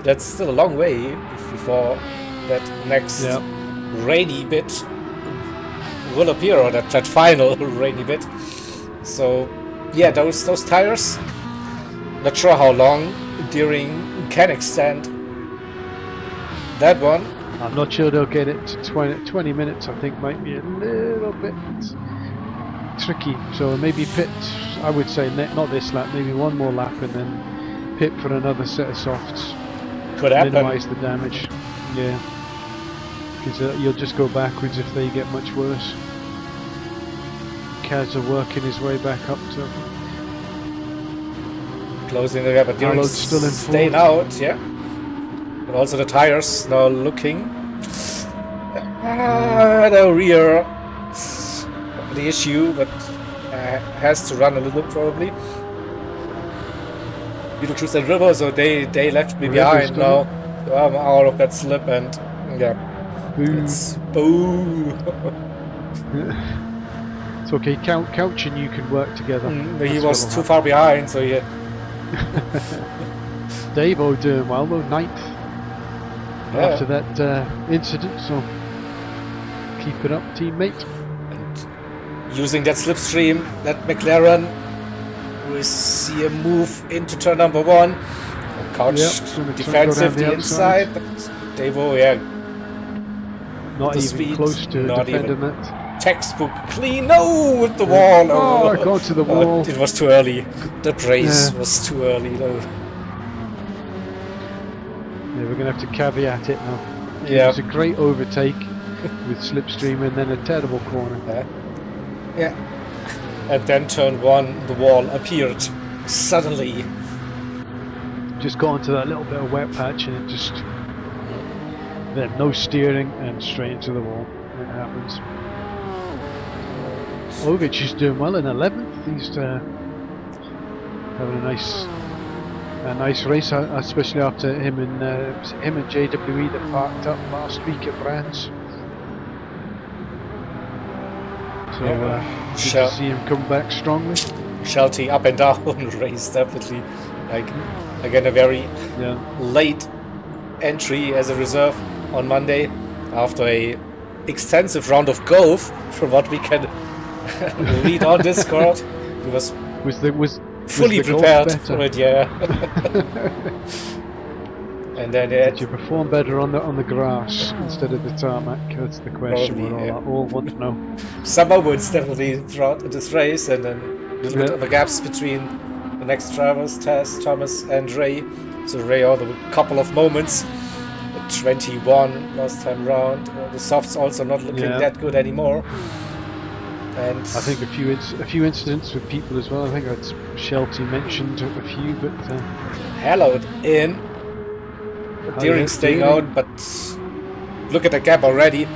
that's still a long way before that next rainy bit will appear, or that final rainy bit. So yeah, those tires, not sure how long Deering can extend that one. I'm not sure they'll get it to 20 minutes. I think might be a little bit tricky. So maybe pit, I would say not this lap, maybe one more lap and then pit for another set of softs. Could happen. Minimise the damage. Yeah. Because you'll just go backwards if they get much worse. Kaz are working his way back up to closing the gap, but Deering's still in staying out, yeah. But also the tires now looking. The rear is the issue, but has to run a little probably. Beetlejuice and River, so they left me behind now. So I'm out of that slip and yeah. It's boo. It's okay, Couch and you can work together. He was too far behind, so yeah. Davo doing well though, 9th after that incident, so keep it up, teammate. And using that slipstream, that McLaren, we see a move into turn number 1. Couch defensive the inside, but Davo, yeah, not even speed, close to defending that. Textbook clean, no, with the wall. Oh, go to the wall. It was too early. The race was too early though. Yeah, we're going to have to caveat it now. Yeah. It's a great overtake with slipstream and then a terrible corner. Yeah. And then turn 1, the wall appeared suddenly. Just got into that little bit of wet patch and it just... Then no steering and straight into the wall. It happens. Ovic is doing well in 11th. He's having a nice race, especially after him and JWE that parked up last week at Brands. So good to see him come back strongly. Shelty up and down race, definitely. Like again, a very late entry as a reserve on Monday after a extensive round of golf, from what we can read on Discord. He was fully prepared for it, yeah. And then did you perform better on the grass instead of the tarmac? That's the question probably, we all want to know. Some moments definitely throughout this race, and then a little bit of the gaps between the next drivers, Tess, Thomas and Ray. So Ray had a couple of moments. 21 last time round. The softs also not looking that good anymore. And I think a few incidents with people as well. I think that's Shelty mentioned a few, but Hallowed in. Deering staying out, but look at the gap already.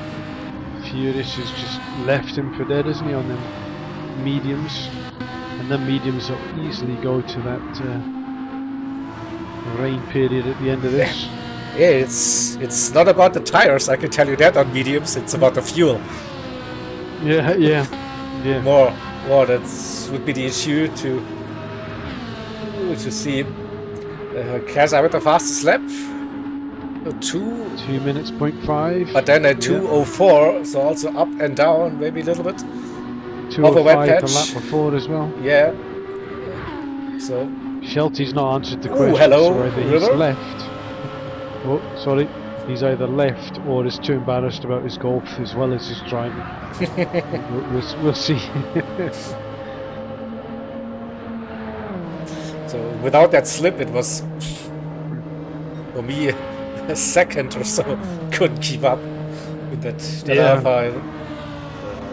Furious has just left him for dead, isn't he, on them mediums? And then mediums will easily go to that rain period at the end of this. Yeah, it's not about the tires, I can tell you that on mediums. It's about the fuel. Yeah, yeah, yeah. More that would be the issue to see. Cars are with the fastest lap. 2 minutes, 0.5. But then a 2:04, so also up and down, maybe a little bit. Of a wet 2:05 the patch. lap before as well. Yeah. So. Shelty's not answered the Ooh, question, hello, so either he's River. left. Oh, sorry. He's either left or is too embarrassed about his golf as well as his driving. we'll see. So without that slip, it was for me a second or so. Couldn't keep up with that Alpha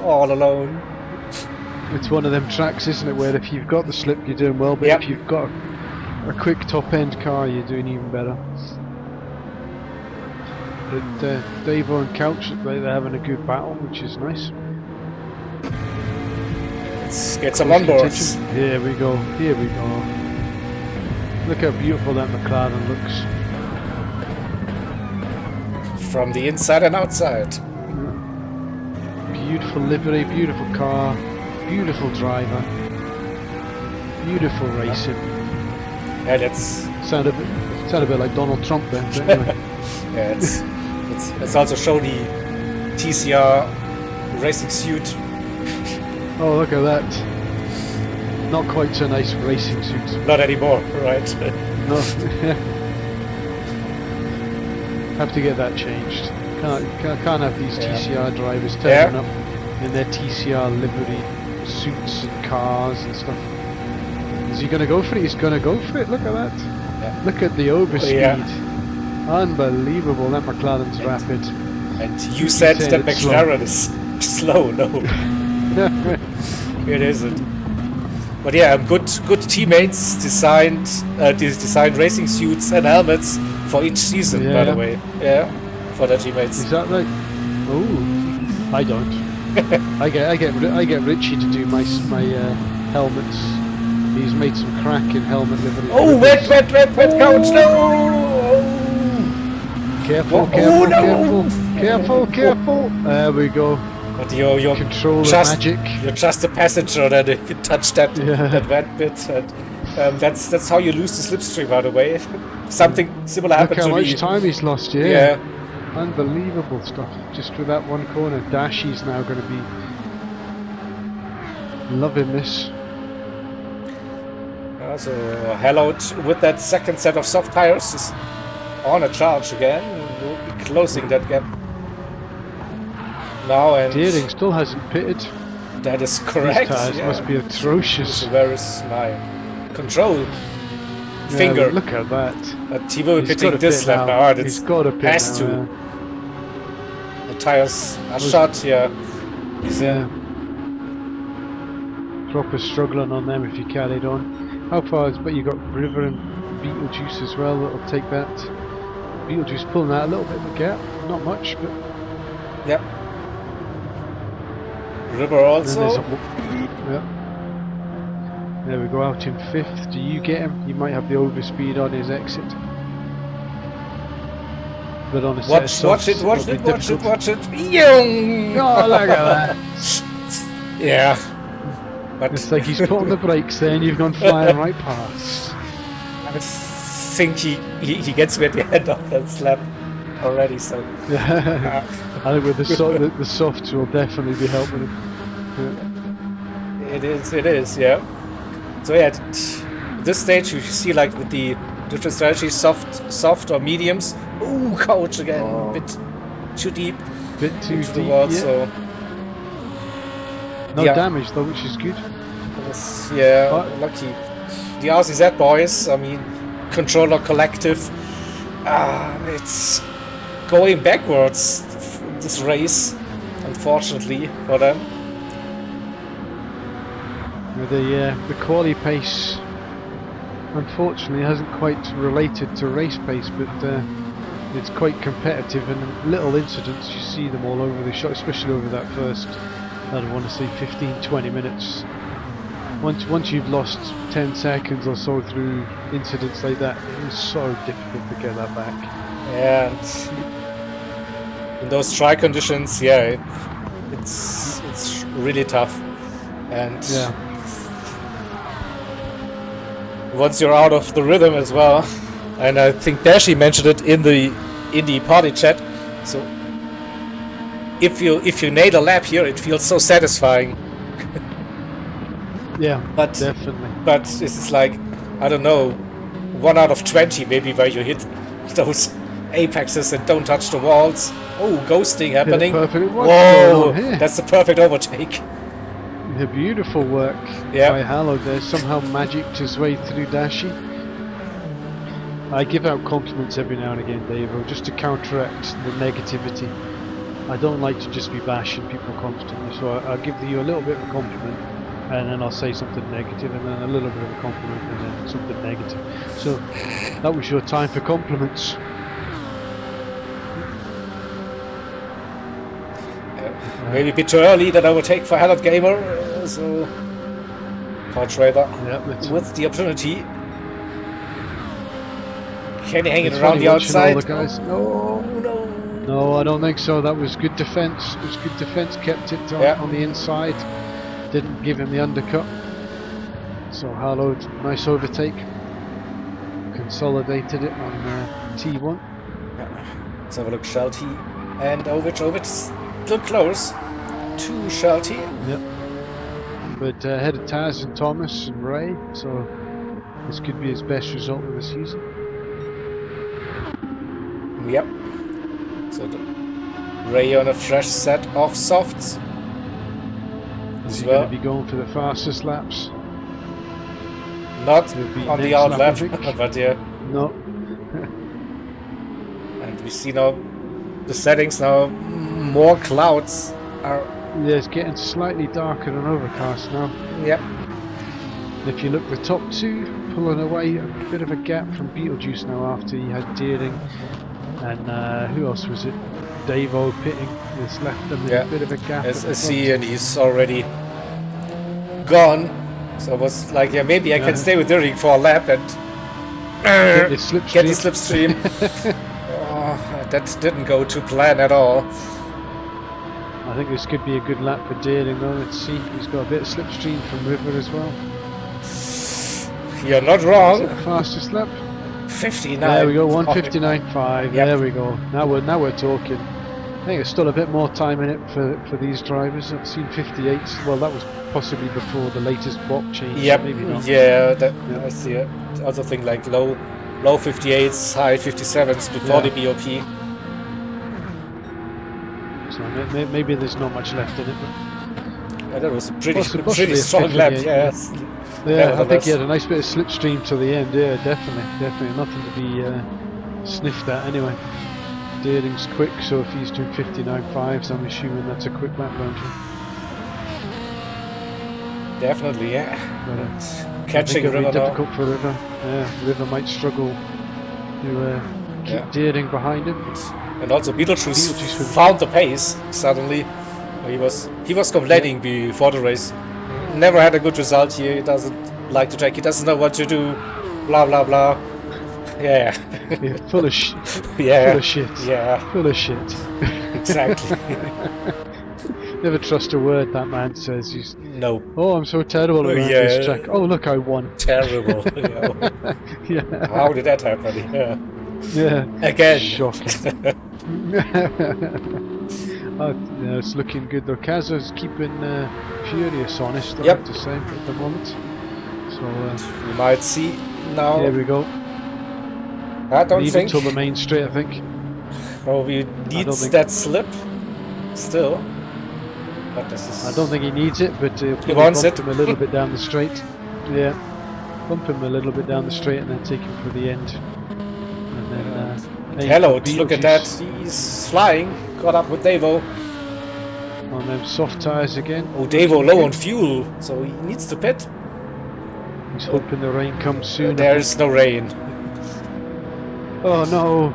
all alone. It's one of them tracks, isn't it, where if you've got the slip, you're doing well, but if you've got a quick top-end car, you're doing even better. But Davo and Couch look like they're having a good battle, which is nice. Let's get some onboards. Here we go. Here we go. Look how beautiful that McLaren looks. From the inside and outside. Beautiful livery, beautiful car, beautiful driver, beautiful racing. Yeah, that's sound a bit like Donald Trump then. But anyway. Yeah, it's also show the TCR racing suit. Oh, look at that! Not quite so nice racing suit. Not anymore, right? No. Have to get that changed. Can't have these TCR drivers turning up in their TCR livery suits and cars and stuff. Is he going to go for it? He's going to go for it. Look at that. Yeah. Look at the overspeed. Yeah. Unbelievable. That McLaren's rapid. And you said that McLaren is slow. No, it isn't. But yeah, good teammates designed racing suits and helmets for each season. By the way, for their teammates. Is that right? Oh, I don't. I get Richie to do my helmets. He's made some cracking helmet livery. Oh, wet, Couch, no! Careful. There we go. But you're control just, magic. You're just a passenger that if you touch that wet bit, and that's how you lose the slipstream. By the way, something similar happened to me. Look how much time he's lost. Yeah. Unbelievable stuff. Just with that one corner, Dashy's now going to be loving this. So Hallowed with that second set of soft tires is on a charge again. We'll be closing that gap now, and Deering still hasn't pitted. That is correct. These tires must be atrocious. So where is my control finger? Look at that. Timo is pitting this lap now. He's got to pit has now, to. The tires are shot. Proper struggling on them if you carried on. How far is, but you got River and Beetlejuice as well that'll take that. Beetlejuice pulling out a little bit of the gap, not much, but River also. There we go, out in 5th. Do you get him? You might have the overspeed on his exit. But on a watch it. Oh, look at that. Yeah. But it's like he's put on the brakes there and you've gone flying right past. I think he gets me at the end of that slap already, so... I think with the softs will definitely be helping him. It is, yeah. So yeah, at this stage you see like with the different strategies, soft or mediums. Ooh, Couch again, a bit too deep. Bit too deep, so... No damage though, which is good. Lucky. The RCZ boys, I mean, Controller Collective, it's going backwards, this race, unfortunately for them. The quali pace, unfortunately, hasn't quite related to race pace, but it's quite competitive, and little incidents, you see them all over the shot, especially over that first, I don't want to say 15-20 minutes. Once you've lost 10 seconds or so through incidents like that, it is so difficult to get that back. And in those dry conditions, yeah, it's really tough. And Yeah. once you're out of the rhythm as well, and I think Dashi mentioned it in the party chat. So if you nail a lap here, it feels so satisfying. Yeah, But definitely. But this is like, I don't know, 1 out of 20 maybe where you hit those apexes and don't touch the walls. Oh, ghosting happening. Perfect. What's Whoa, going on here? that's the perfect overtake. The beautiful work by Hallow there. Somehow magicked his way through Dashi. I give out compliments every now and again, Dave, just to counteract the negativity. I don't like to just be bashing people constantly, so I'll give you a little bit of a compliment, and then I'll say something negative, and then a little bit of a compliment, and then something negative. So that was your time for compliments. Maybe a bit too early that overtake for Hallowed Gamer, so Portrader with the opportunity. Can he hang it around the outside? No, I don't think so. That was good defense. It was good defense. Kept it on the inside. Didn't give him the undercut. So Hallowed, nice overtake. Consolidated it on T1. Let's have a look. Shelty and Ovich. Still close to Shelty. Yep. But ahead of Taz and Thomas and Ray. So this could be his best result of the season. Yep. So Ray on a fresh set of softs. Is he going to be going for the fastest laps? Not on the out lap, but yeah. No. And we see now the settings now. More clouds are. Yeah, it's getting slightly darker and overcast now. Yep. If you look, the top two pulling away, a bit of a gap from Beetlejuice now after he had Deering. And who else was it? Davo pitting. It's left them a bit of a gap. I see, and he's already gone. So it was like, yeah, maybe I can stay with Deering for a lap and get the slipstream. Oh, that didn't go to plan at all. I think this could be a good lap for Deering though. Let's see, he's got a bit of slipstream from River as well. You're not wrong. Is it the fastest lap? 59. There we go, 159.5. Yep. There we go. Now we're talking. I think there's still a bit more time in it for these drivers. I've seen 58. Well, that was possibly before the latest bot change. Yep. Maybe not. Yeah, I see it. I also think like low 58s, high 57s before the BOP. So maybe there's not much left in it. But that was a pretty strong lap. Yes. Yeah, I think he had a nice bit of slipstream to the end. Yeah, definitely. Nothing to be sniffed at anyway. Deering's quick, so if he's doing 59.5s, I'm assuming that's a quick lap round here. Definitely, yeah. But, catching River difficult for River. Yeah, River might struggle to keep Deering behind him. And also Beetlejuice found the pace suddenly. He was complaining before the race. Never had a good result here. He doesn't like to take. He doesn't know what to do. Blah blah blah. Yeah. Full of shit. Yeah. Full of shit. Yeah. Full of shit. Exactly. Never trust a word that man says. He's no. Oh, I'm so terrible around this track. Oh, look, I won. Terrible. Yeah. How did that happen? Yeah. Yeah. Again. Shocking. Yeah, it's looking good though. Kaza's keeping Furious honest, I have to say, at the moment. So we might see now. There we go. I don't Leave think until the main straight, I think. Probably needs that slip still. But this is. I don't think he needs it, but he wants bump him a little bit down the straight. Yeah, bump him a little bit down the straight and then take him for the end. And then. Hello, look at that! He's flying. Caught up with Davo. On them soft tires again. Oh, Davo low on fuel, so he needs to pit. He's hoping the rain comes soon. There is no rain. Oh no!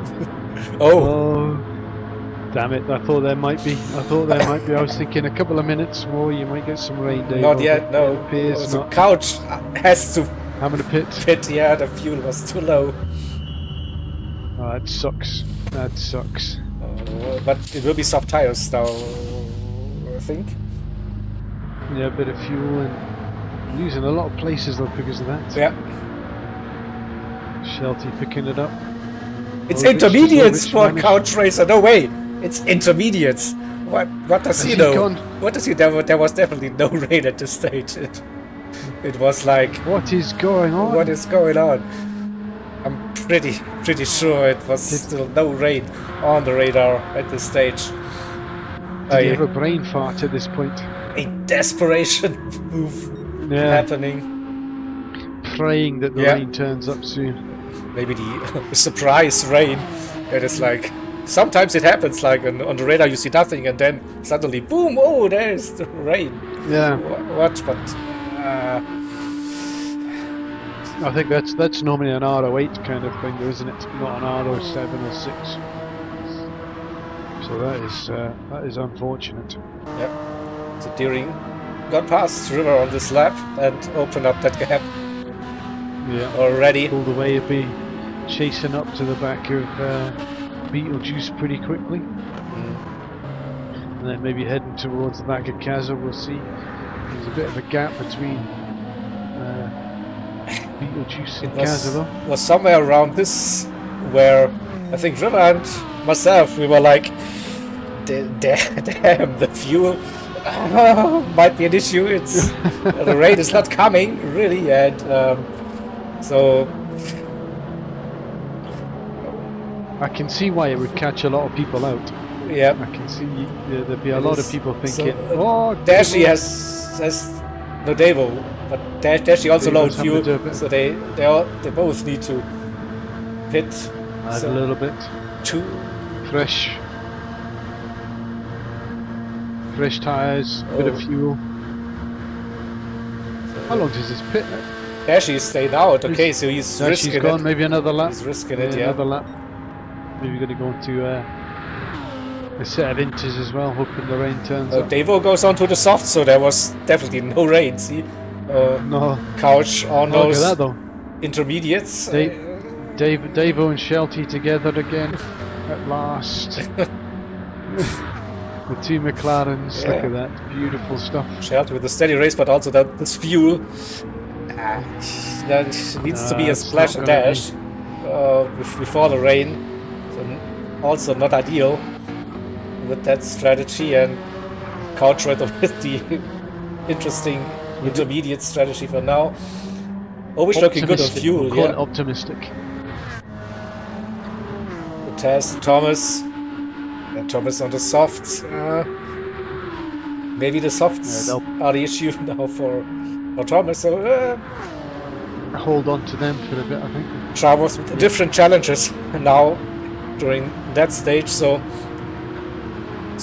Oh! Damn it! I thought there might be. I was thinking a couple of minutes more, you might get some rain. Dave. Not yet. No. It appears the not. Couch has to. Having to pit. Yeah, the fuel was too low. Oh, that sucks. That sucks. But it will be soft tires now, I think. Yeah, a bit of fuel and losing a lot of places though because of that. Yeah. Shelty picking it up. It's Slovic- intermediates Slovic for a managed- couch racer. No way. It's intermediates. What does he Has he know? gone? What does he know? There was definitely no rain at this stage. It was like, What is going on? what is going on? I'm pretty sure it was still no rain on the radar at this stage. Did you have a brain fart at this point? A desperation move Yeah, happening. praying that the Yeah. rain turns up soon. Maybe the surprise rain. That is like, sometimes it happens like on the radar you see nothing and then suddenly boom, oh, there's the rain. Yeah, What? But I think that's normally an R08 kind of thing, though, isn't it? Not an R07 or 6. So that is unfortunate. yeah. So Deering got past River on this lap and opened up that gap Yeah, already. pulled away a bit, chasing up to the back of Beetlejuice pretty quickly, and then maybe heading towards the back of Kaza. We'll see. There's a bit of a gap between Beetlejuice and Kaza, though. Was somewhere around this where I think River and myself, we were like, damn, the fuel might be an issue. It's the rain is not coming really, and so I can see why it would catch a lot of people out. yeah. I can see there'd be a lot of people thinking, So, "Oh, Dashi has no Devo, but Dashi also Devo's loads having fuel, to do a bit. so they both need to pit. add So a little bit two, fresh tires, bit of Oh. fuel." How long does this pit? Dashi is staying out. Okay, so he's Now risking she's gone. it. Maybe another lap. He's risking it, yeah. Another lap. Maybe going to go into a set of inches as well, hoping the rain turns up. Devo goes on to the soft, so there was definitely no rain. See, No, couch on look at those that though. intermediates. Davo and Shelty together again at last. The two McLarens, look Yeah. at that, beautiful stuff. Shelter with a steady race, but also that this fuel that needs to be a it's splash not and gonna dash before the rain. So also not ideal with that strategy, and couch right with the interesting intermediate strategy for now. Always looking good on Optimistic, fuel, we'll call it yeah. optimistic. Test Thomas. And Thomas on the softs. Maybe the softs Yeah, are the issue now for Thomas. So Hold on to them for a bit, I think. Travers with different challenges now during that stage. So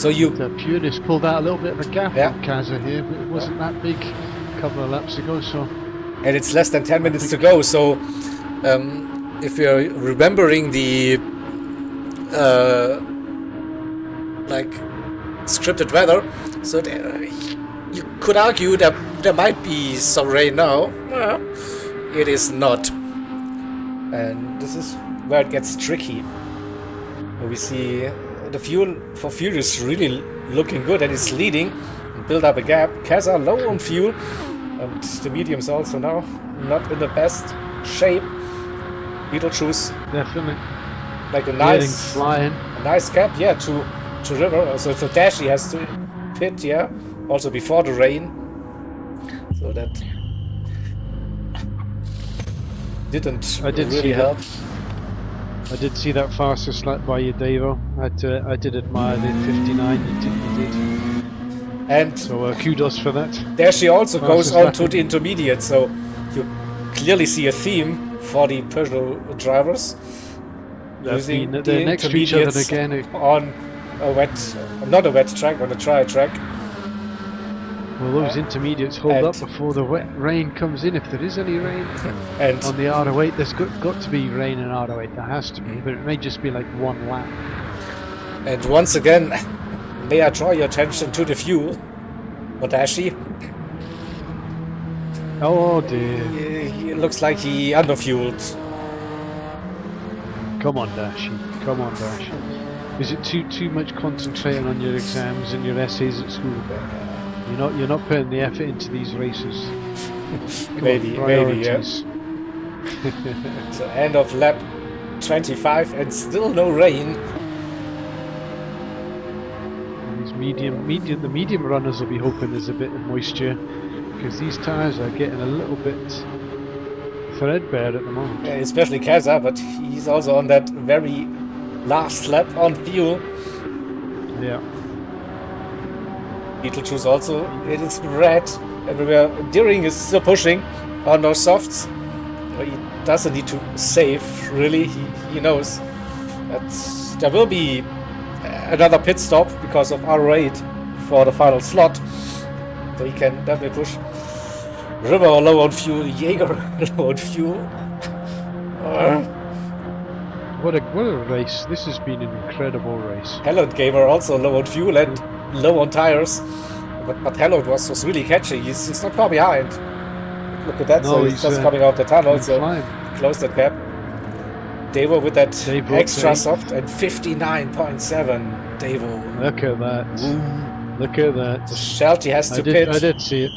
you The Purist pulled out a little bit of a gap Yeah. on Kaza here, but it wasn't that big a couple of laps ago, so and it's less than 10 minutes to go. So if you're remembering the like scripted weather, so you could argue that there might be some rain now. It is not, and this is where it gets tricky. We see the fuel for fuel is really looking good and it's leading and build up a gap. Kaza low on fuel, and the mediums also now not in the best shape. Beetlejuice definitely like a getting flying. nice gap, yeah, to River. So Dashi has to pit, yeah, also before the rain. So that didn't I did really see help. I did see that fastest lap by you, Davo. I did admire the 59 you did. And So kudos for that. Dashi also goes Fastest on lap. to the intermediate, so you clearly see a theme for the Peugeot drivers. Using They're next to each other intermediates again. on a wet, not a wet track, on a dry track. Well, those intermediates hold and- up before the wet rain comes in, if there is any rain. And On the R08, there's got to be rain in R08. There has to be, but it may just be like one lap. And once again, may I draw your attention to the fuel? Dashi. Oh dear. He looks like he underfueled. Come on, Dashi. Come on, Dashi. Is it too much concentrating on your exams and your essays at school? You're not putting the effort into these races. Maybe, yeah. Priorities. So end of lap 25 and still no rain. These the medium runners will be hoping there's a bit of moisture, because these tyres are getting a little bit threadbare at the moment. Yeah, especially Keza, but he's also on that very last lap on fuel. Yeah. Beetlejuice also, it is red everywhere. Deering is still pushing on those softs. He doesn't need to save, really. He knows that there will be another pit stop because of R8 for the final slot. So he can definitely push. River low on fuel, Jaeger low on fuel. What a race. This has been an incredible race. Hellot Gamer also low on fuel and low on tires. But Hellot was really catchy. He's not far behind. Look at that, No, so he's just coming out the tunnel, so close that gap. Devo with that extra soft and 59.7. Devo. Look at that. Ooh. Look at that. Shelty has to pit. I did see it.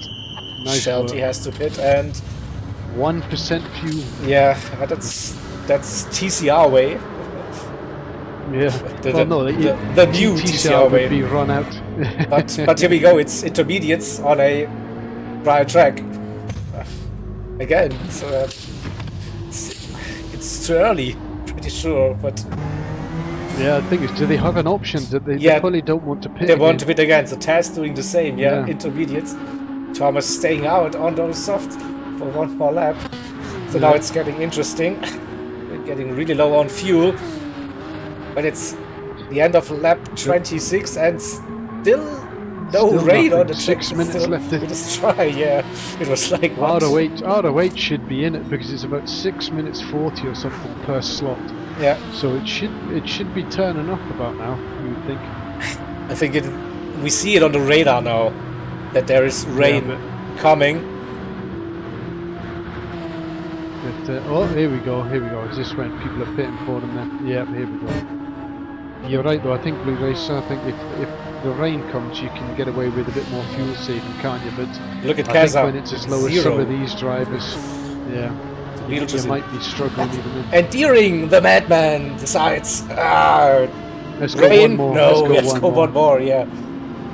Nice Shelty work. has to pit and 1% fuel. yeah, that's TCR way. Yeah. The new TCR would way. be run out. but here we go. It's intermediates on a dry track. Again, so it's too early, pretty sure. But yeah, I think do they have an option that they probably don't want to pit? They want to pit again. So Taz doing the same. Yeah, Yeah. intermediates. Thomas staying out on those softs for one more lap. So now it's getting interesting. We're getting really low on fuel. But it's the end of lap 26 and still no rain on the track. 6 minutes left. It is dry, yeah. It was like what? Out of weight should be in it because it's about 6 minutes 40 or something per slot. Yeah. So it should be turning up about now, you would think. I think we see it on the radar now that there is rain coming. But, oh, here we go. Is this when people are pitting for them then? Yeah, here we go. You're right though, I think Blue Racer, I think if the rain comes you can get away with a bit more fuel saving, can't you? But look at I think Keza. when it's as low as some of these drivers, yeah, you might be struggling even then. And Deering, the madman, decides, Let's go rain? one more. No, let's go one more, yeah.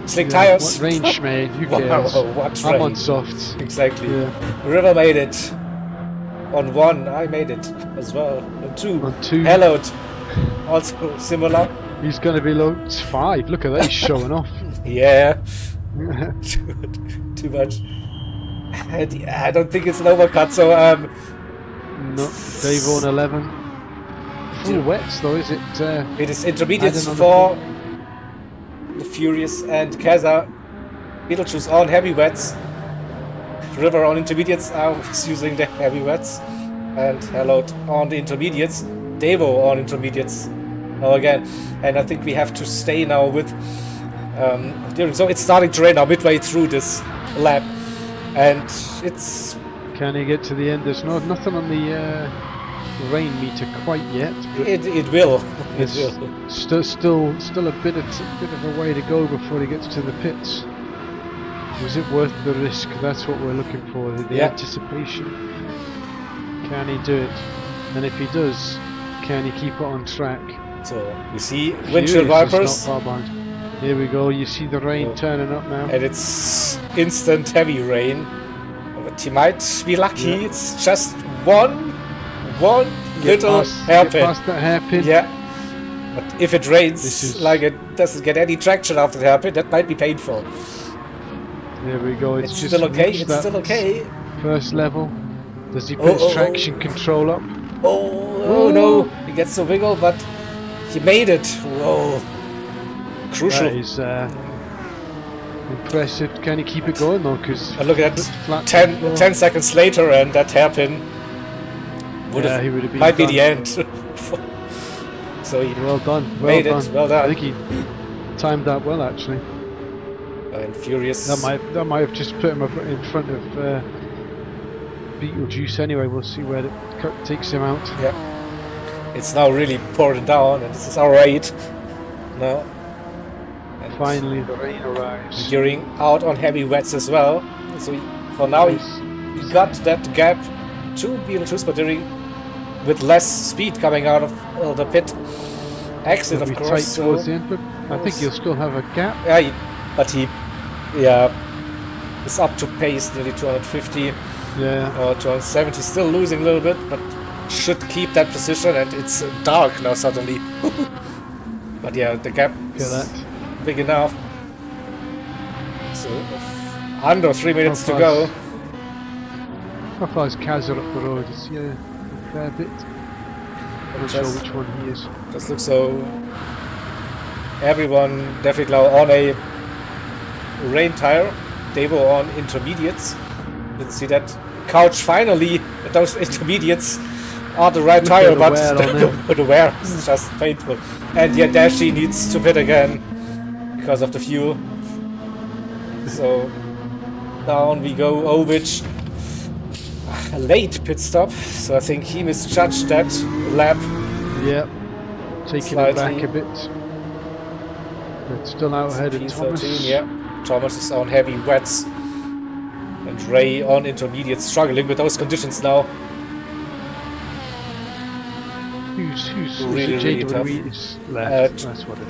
Slick tires. What rain, Schmade, who cares? Wow, what I'm rain. on softs. Exactly. Yeah. River made it. On 1, I made it as well. On 2. On 2. Hellot, also similar. He's going to be low. It's 5. Look at that, he's showing off. Yeah. Too much. And I don't think it's an overcut, so No, Dave on 11. Full wets though, is it? It is intermediates for the Furious and Keza. Beetlejuice on heavy wets. River on intermediates. I was using the heavy wets. And Hellot on the intermediates. Devo on intermediates. Now again. And I think we have to stay now with Deering. So it's starting to rain now midway through this lap. And it's... Can he get to the end? There's nothing on the rain meter quite yet. But it will. It it's will. Still a bit of a way to go before he gets to the pits. Was it worth the risk? That's what we're looking for. The anticipation. Can he do it? And if he does, can he keep it on track? So you see windshield wipers. Not far behind. Here we go. You see the rain turning up now. And it's instant heavy rain. But he might be lucky. Yeah. It's just one little hairpin. Get past that hairpin. Yeah. But if it rains, like it doesn't get any traction after the hairpin, that might be painful. There we go. It's just still okay. reached It's still okay. First level. Does he put his traction control up? Oh no! He gets the wiggle, but he made it. Whoa! Crucial. That is impressive. Can he keep it going though? Because look at that. 10 seconds later, and that hairpin would have might be the end. So he well done. Made it. Well done. I think he timed that well actually. And Furious. That might have just put him in front of Beetlejuice anyway. We'll see where it takes him out. Yeah. it's now really pouring down, and this is our rate now. And Finally, the rain arrives. gearing out on heavy wets as well. So for now, he got that gap to Beetlejuice, but with less speed coming out of the pit exit, It'll of be course. tight So towards the end, but I think he'll still have a gap. yeah, is up to pace nearly 250 Yeah. or 270, still losing a little bit, but should keep that position. And it's dark now suddenly. But yeah, the gap is big enough. So under 3 minutes to go. How far is Kazar up the road? Is he a fair bit? I'm not sure which one he is. Just looks so. Everyone definitely now on a rain tire. Devo on intermediates. Didn't see that. Couch finally. Those intermediates are the right tire, but the wear is just painful. And yeah, Dashi needs to pit again because of the fuel. So down we go. Ovic, a late pit stop, so I think he misjudged that lap. Yep, taking it back a bit. But still out ahead of Thomas. Yeah, Thomas is on heavy wets, and Ray on intermediate, struggling with those conditions now. Who's really tough. Left. That's what it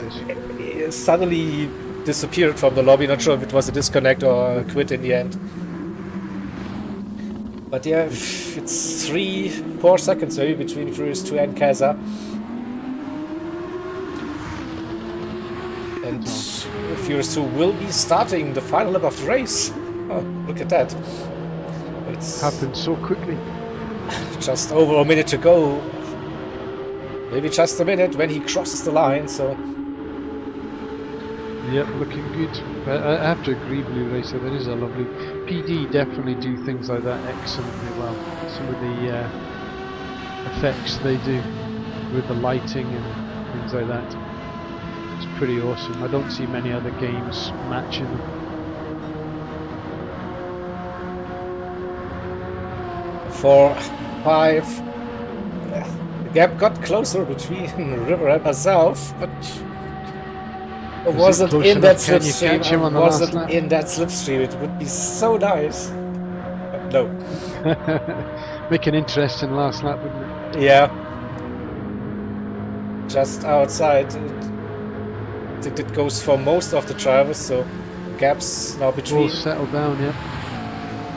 is. Suddenly disappeared from the lobby. Not sure if it was a disconnect or a quit in the end. But yeah, it's 3-4 seconds maybe between Furious 2 and Kaza. And Furious 2 will be starting the final lap of the race. Oh, look at that. It's happened so quickly. Just over a minute to go. Maybe just a minute when he crosses the line, so... Yep, looking good. I have to agree with you, Racer, that is a lovely... PD definitely do things like that excellently well. Some of the effects they do with the lighting and things like that. It's pretty awesome. I don't see many other games matching them. For 5... The gap got closer between River and myself, but... It wasn't in that slipstream. It would be so nice. But no. Make an interesting last lap, wouldn't it? Yeah. Just outside. It goes for most of the drivers, so gaps now between. All settled down, yeah.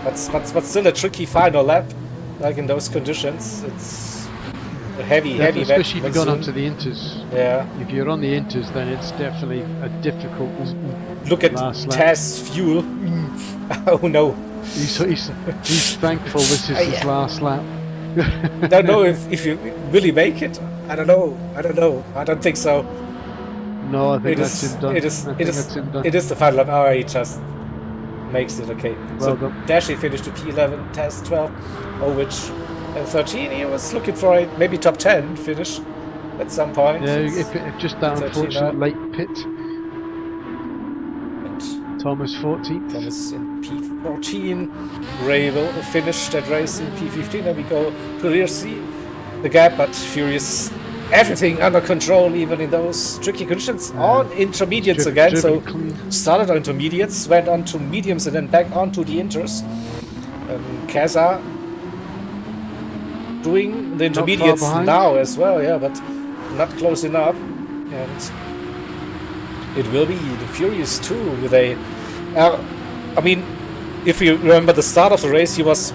But still a tricky final lap, like in those conditions. It's a heavy especially if you've gone onto the inters. Yeah. If you're on the inters, then it's definitely a difficult. Look at Taz's fuel. Oh no. He's thankful this is his last lap. Don't know if you really make it. I don't know. I don't think so. No, I think that's him done. It is the final lap. Oh, he just makes it okay. Well done. Dashi finished to P11, Taz 12, Ovic 13. He was looking for a maybe top 10 finish at some point. Yeah, if just that unfortunate late pit. And Thomas 14th. Thomas in P14. Ray will finish that race in P15, and we go to rear C. The gap, but Furious, everything under control, even in those tricky conditions. On intermediates again, so started on intermediates, went on to mediums, and then back onto the inters. Kaza doing the intermediates now as well, yeah, but not close enough. And it will be the Furious 2 with a... I mean, if you remember the start of the race, he was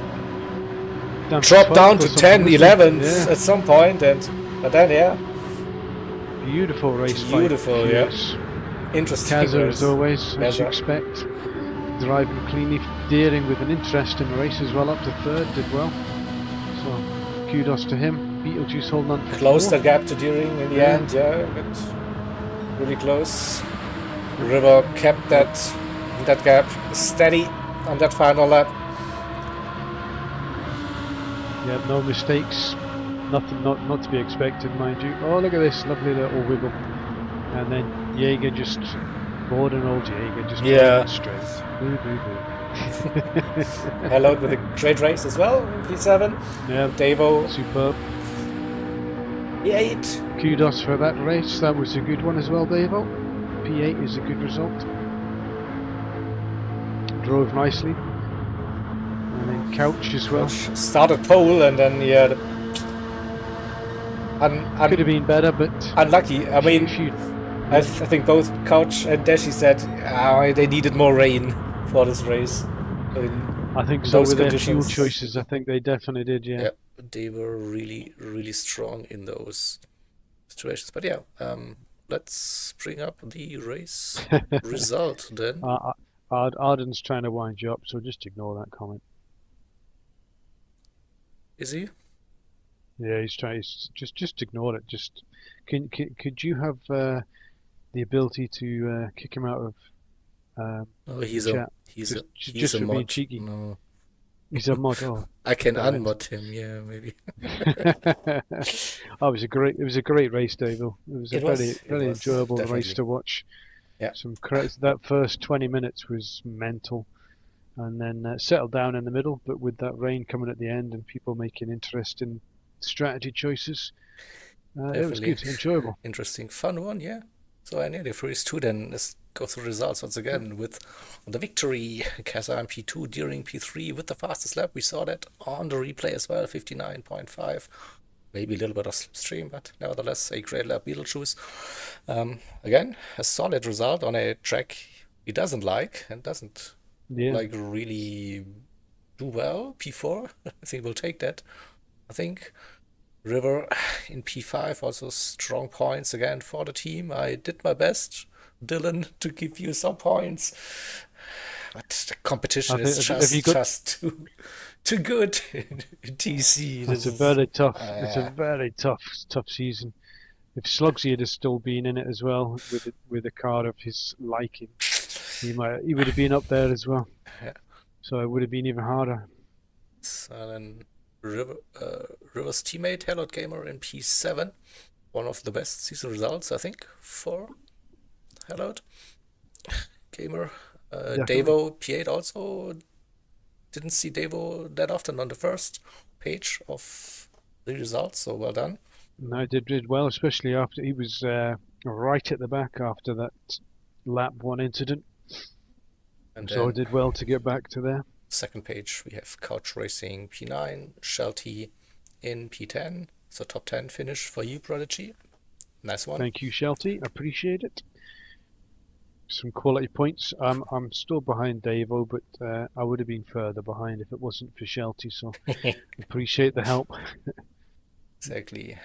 dropped down to 10, 11 at some point, but then, yeah. Beautiful race fight. Beautiful, yeah. Interesting Kaza, as always, as you expect. Driving cleanly, daring with an interesting race as well, up to third, did well. So, kudos to him. Beetlejuice holding on for close the gap to Deering in the end, yeah, but really close. River kept that gap steady on that final lap. Yeah, no mistakes, nothing not to be expected, mind you. Oh, look at this lovely little wiggle, and then Jaeger just boarding old Jaeger just straight. Boo, boo, boo. Hello with a great race as well, P7. Yeah, Devo. Superb. P8. Kudos for that race. That was a good one as well, Davo. P8 is a good result. Drove nicely. And then Couch as well. Started pole and then Could have been better, but unlucky. I mean, I think both Couch and Dashi said they needed more rain for this race. I think so with their fuel choices. I think they definitely did, yeah. They were really, really strong in those situations. But yeah, let's bring up the race result then. Arden's trying to wind you up, so just ignore that comment. Is he? Yeah, he's trying. Just ignore it. Just could you have the ability to kick him out of oh, he's chat? He's a mod. Being cheeky. No. He's a mod. Oh, I can unmod him. Yeah, maybe. Oh, it was a great race, Dave. It was a very enjoyable definitely. race to watch. Yeah. That first 20 minutes was mental, and then settled down in the middle. But with that rain coming at the end and people making interesting strategy choices, it was good, enjoyable, interesting, fun one. Yeah. So I nearly freeze too. Then let's go through the results once again with the victory. Kazan in P2 during P3 with the fastest lap. We saw that on the replay as well, 59.5. Maybe a little bit of slipstream, but nevertheless a great lap. Beetlejuice. Again, a solid result on a track he doesn't like and doesn't like really do well. P4, I think we'll take that. I think River in P5, also strong points again for the team. I did my best, Dylan, to give you some points, but the competition is just too good in TC. It's a very tough. It's a very tough season. If Slugsy had still been in it as well with a car of his liking, he would have been up there as well. Yeah. So it would have been even harder. So then River's teammate, Hello Gamer in P7. One of the best season results, I think, for Hello Gamer. Davo P8 also. Didn't see Davo that often on the first page of the results, so well done. No, did well, especially after he was right at the back after that lap 1 incident. And so did well to get back to there. Second page, we have Couch Racing P9, Shelty in P10. So top 10 finish for you, Prodigy. Nice one. Thank you, Shelty. Appreciate it. Some quality points. I'm still behind Davo, but I would have been further behind if it wasn't for Shelty. So appreciate the help. Exactly.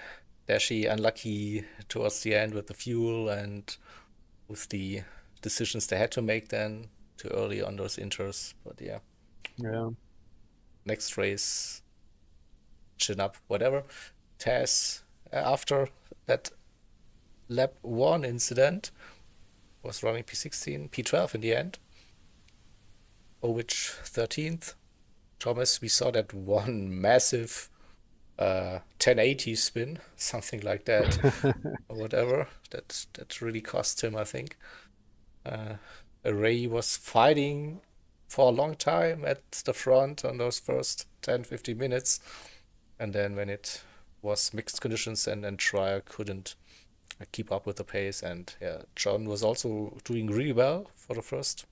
Dashi unlucky towards the end with the fuel and with the decisions they had to make then too early on those inters. But yeah. Next race, chin up, whatever. Taz, after that lap 1 incident, was running P16, P12 in the end. Ovich 13th. Thomas, we saw that one massive 1080 spin, something like that, or whatever. That really cost him, I think. Ray was fighting for a long time at the front on those first 10-15 minutes, and then when it was mixed conditions and Trier couldn't keep up with the pace, and John was also doing really well for the first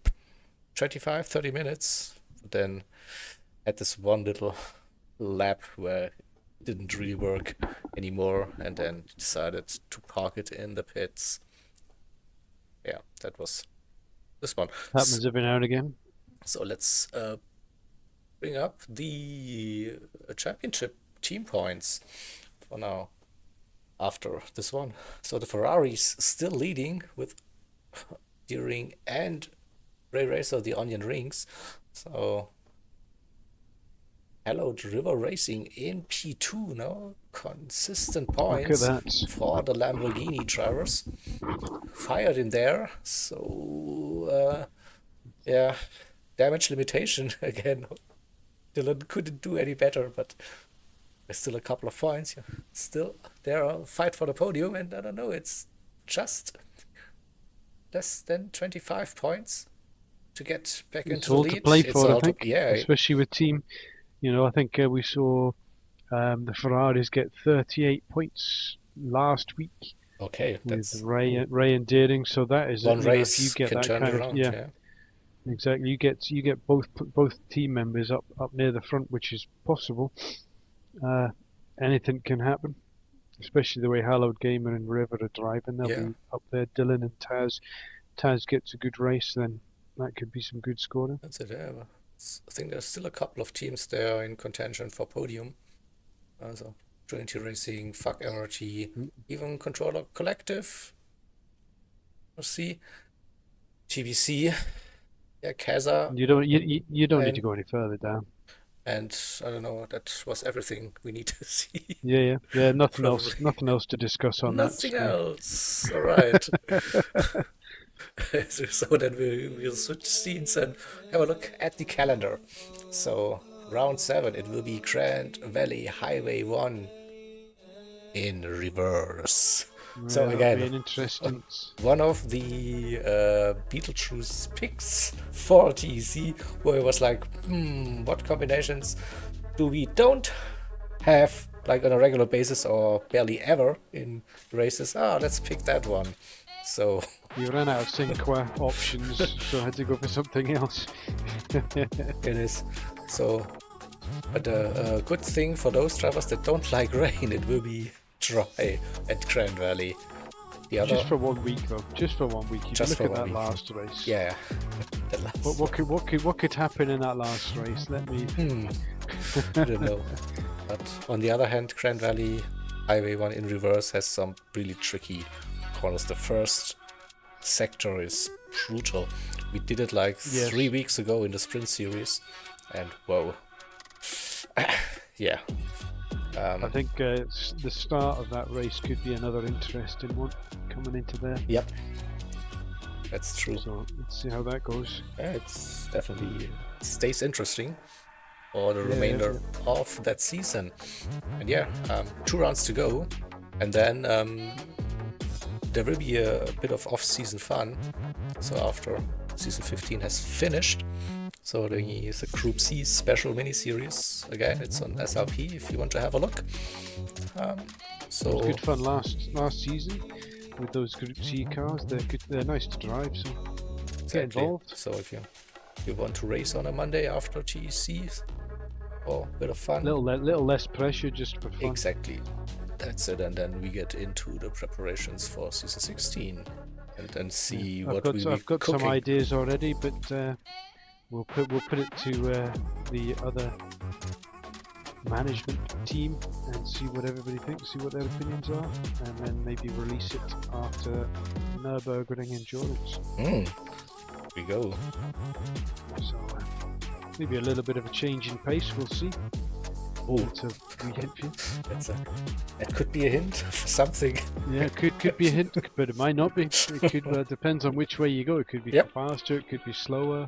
25-30 minutes, but then had this one little lap where it didn't really work anymore, and then decided to park it in the pits. Yeah, that was this one. Happens every now and again. So let's bring up the championship team points for now after this one. So the Ferraris still leading with Deering and Ray Racer, the Onion Rings. So Hello River Racing in P2 now. Consistent points for the Lamborghini drivers. Fired in there. So damage limitation again. Dylan couldn't do any better, but there's still a couple of points. Still there, a fight for the podium, and I don't know, it's just less than 25 points to get back into the lead. To play for, I think, especially with team. I think we saw the Ferraris get 38 points last week Okay, with that's Ray and Deering. So that is, one if you race get can that turn it kind of, around. yeah, Yeah, exactly, you get both team members up near the front, which is possible. Uh, Anything can happen, especially the way Hallowed Gamer and River are driving. They'll yeah, be up there. Dylan and Taz. Taz gets a good race, then that could be some good scoring. that's it. Yeah, I think there's still a couple of teams there in contention for podium. So Trinity Racing, Fuck MRT, even Controller Collective. We'll see. GBC, yeah, Kaza, You don't need to and go any further down. and I don't know. That was everything we need to see. Yeah. Probably Nothing else to discuss on that nothing screen. else. All right. So then we'll switch scenes and have a look at the calendar. So round 7, it will be Grand Valley Highway 1 in reverse. So Yeah, that'll be again, an interesting. one of the Beetlejuice picks for TEC, where it was like, what combinations do we don't have like on a regular basis or barely ever in races? Let's pick that one. So You ran out of Cinqua options, so I had to go for something else. it is. So, but a good thing for those drivers that don't like rain, it will be dry at Grand Valley. The other, Just for 1 week, though. Just for 1 week. You Just can for look at 1 that week. last race. yeah, the last. What could happen in that last race? Let me. I don't know. But on the other hand, Grand Valley Highway 1 in reverse has some really tricky corners. The first sector is brutal. We did it like Yes. 3 weeks ago in the sprint series, and whoa. Yeah. I think the start of that race could be another interesting one coming into there. Yep. That's true. So let's see how that goes. Yeah, it's definitely stays interesting for the Yeah, remainder of that season. And yeah, 2 rounds to go, and then there will be a bit of off-season fun. So after season 15 has finished, so there is a Group C special mini-series. Again, it's on SRP if you want to have a look. It So was good fun last season with those Group C cars. They're nice to drive. So get exactly. involved. So if you want to race on a Monday after TEC, or a bit of fun. Little less pressure just for fun. Exactly. That's it, and then we get into the preparations for season 16 and then see what we I've got cooking. some ideas already, but we'll put it to the other management team and see what everybody thinks, see what their opinions are, and then maybe release it after Nürburgring endurance. Here we go. So maybe a little bit of a change in pace. We'll see. Oh, It's a wee hint for you. that could be a hint for something. Yeah, it could be a hint, but it might not be. It could depends on which way you go. It could be Yep. faster, it could be slower.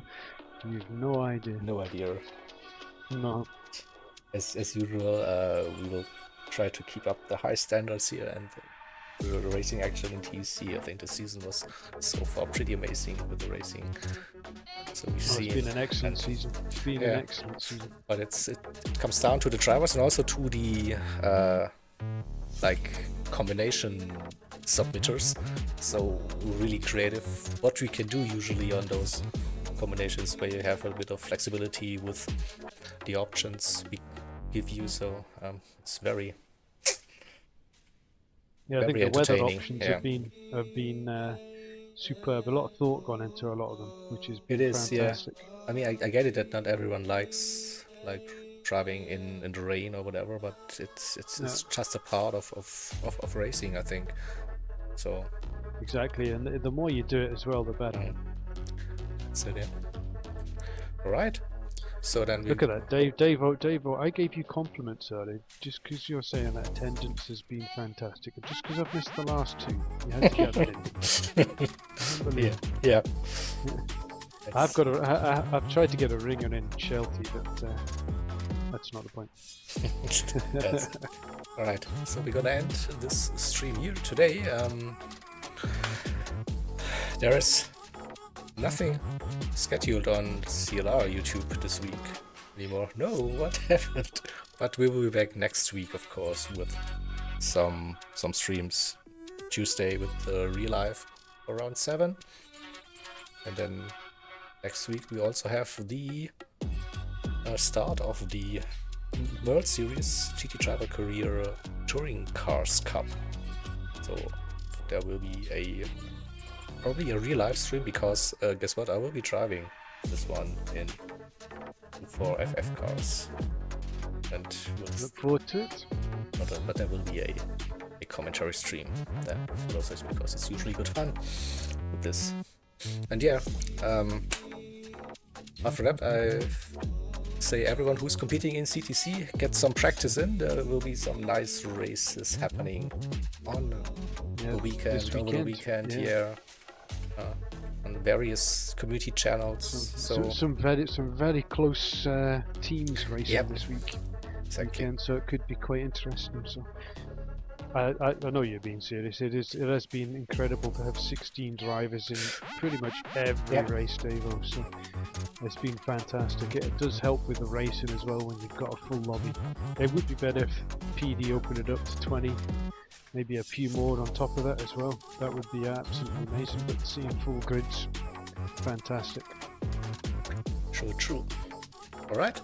You have no idea. No idea. No. As usual, we will try to keep up the high standards here and the racing action in TEC. I think the season was so far pretty amazing with the racing. So we see. It's been an excellent season. It's been an Yeah. excellent season. But it comes down to the drivers and also to the like combination submitters. So really creative. What we can do usually on those combinations where you have a bit of flexibility with the options we give you. So it's very Yeah, I think very the weather entertaining, options yeah. have been superb. A lot of thought gone into a lot of them, which is It is, fantastic. I mean, I get it that not everyone likes like driving in the rain or whatever, but it's just a part of racing, I think. So Exactly, and the more you do it as well, the better. so yeah. All right. So then we Look at that, Dave. I gave you compliments earlier, just because you're saying that attendance has been fantastic, and just because I've missed the last 2, you had to get that in. Unbelievable. yeah. I've tried to get a ringer in Shelty, but that's not the point. That's all right. So we're gonna end this stream here today. There is nothing scheduled on CLR YouTube this week anymore. No, what happened? But we will be back next week, of course, with some streams Tuesday with the real life around 7, and then next week we also have the start of the World Series GT Driver Career Touring Cars Cup. So there will be probably a real live stream, because guess what? I will be driving this one for FF cars, and Look forward to it. but there will be a commentary stream that follows, because it's usually good fun with this. And yeah, after that, I say everyone who's competing in CTC, get some practice in. There will be some nice races happening on the weekend, over the weekend, on various community channels. Some very close teams racing this week. Exactly. Weekend, so it could be quite interesting. So I know you're being serious. It has been incredible to have 16 drivers in pretty much every race, Davo. So it's been fantastic. It does help with the racing as well when you've got a full lobby. It would be better if PD opened it up to 20, maybe a few more on top of that as well. That would be absolutely amazing. But seeing full grids, fantastic. True. All right.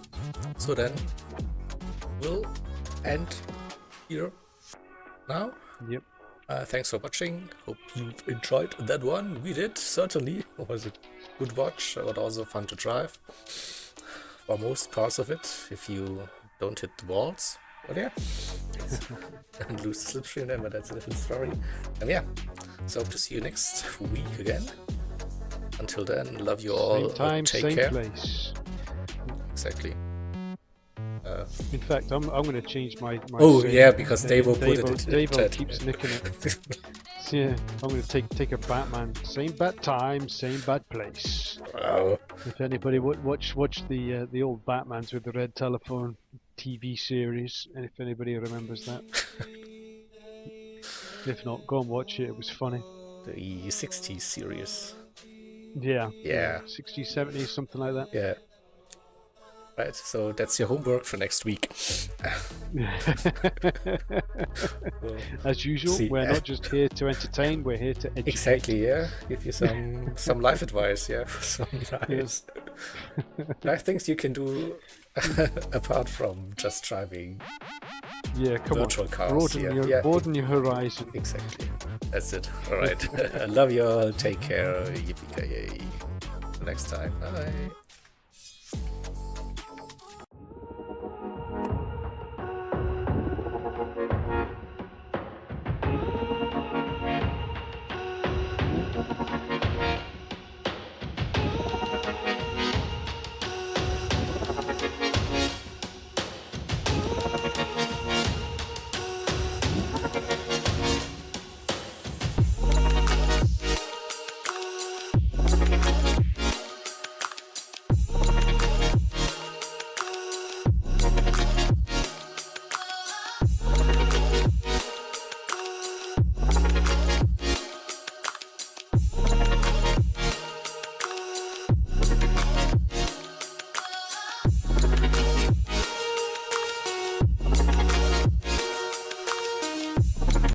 So then we'll end here now. Yep. Thanks for watching. Hope you enjoyed that one. We did, certainly. It was a good watch, but also fun to drive. For most parts of it, if you don't hit the walls. But yeah, and lose the slipstream then, but that's a different story. And yeah, so hope to see you next week again. Until then, love you all. Same time, take same care. Place. Exactly. In fact, I'm going to change my oh saying. yeah, because Davo put it in Davo chat. keeps nicking it. So yeah, I'm going to take a Batman. Same bad time, same bad place. Wow. If anybody watch the old Batmans with the red telephone TV series, and if anybody remembers that. If not, go and watch it. It was funny. The 60s series. Yeah. Yeah. 60s, 70s, something like that. Yeah. Right, so that's your homework for next week. As usual, we're not just here to entertain, we're here to educate. Exactly, yeah. Give you some life advice, yeah. Some nice things you can do apart from just driving. Yeah, come virtual on. Cars. Broaden your horizon. Exactly. That's it. All right. I love you all. Take care. Yippee-ki-yay. Next time. Bye.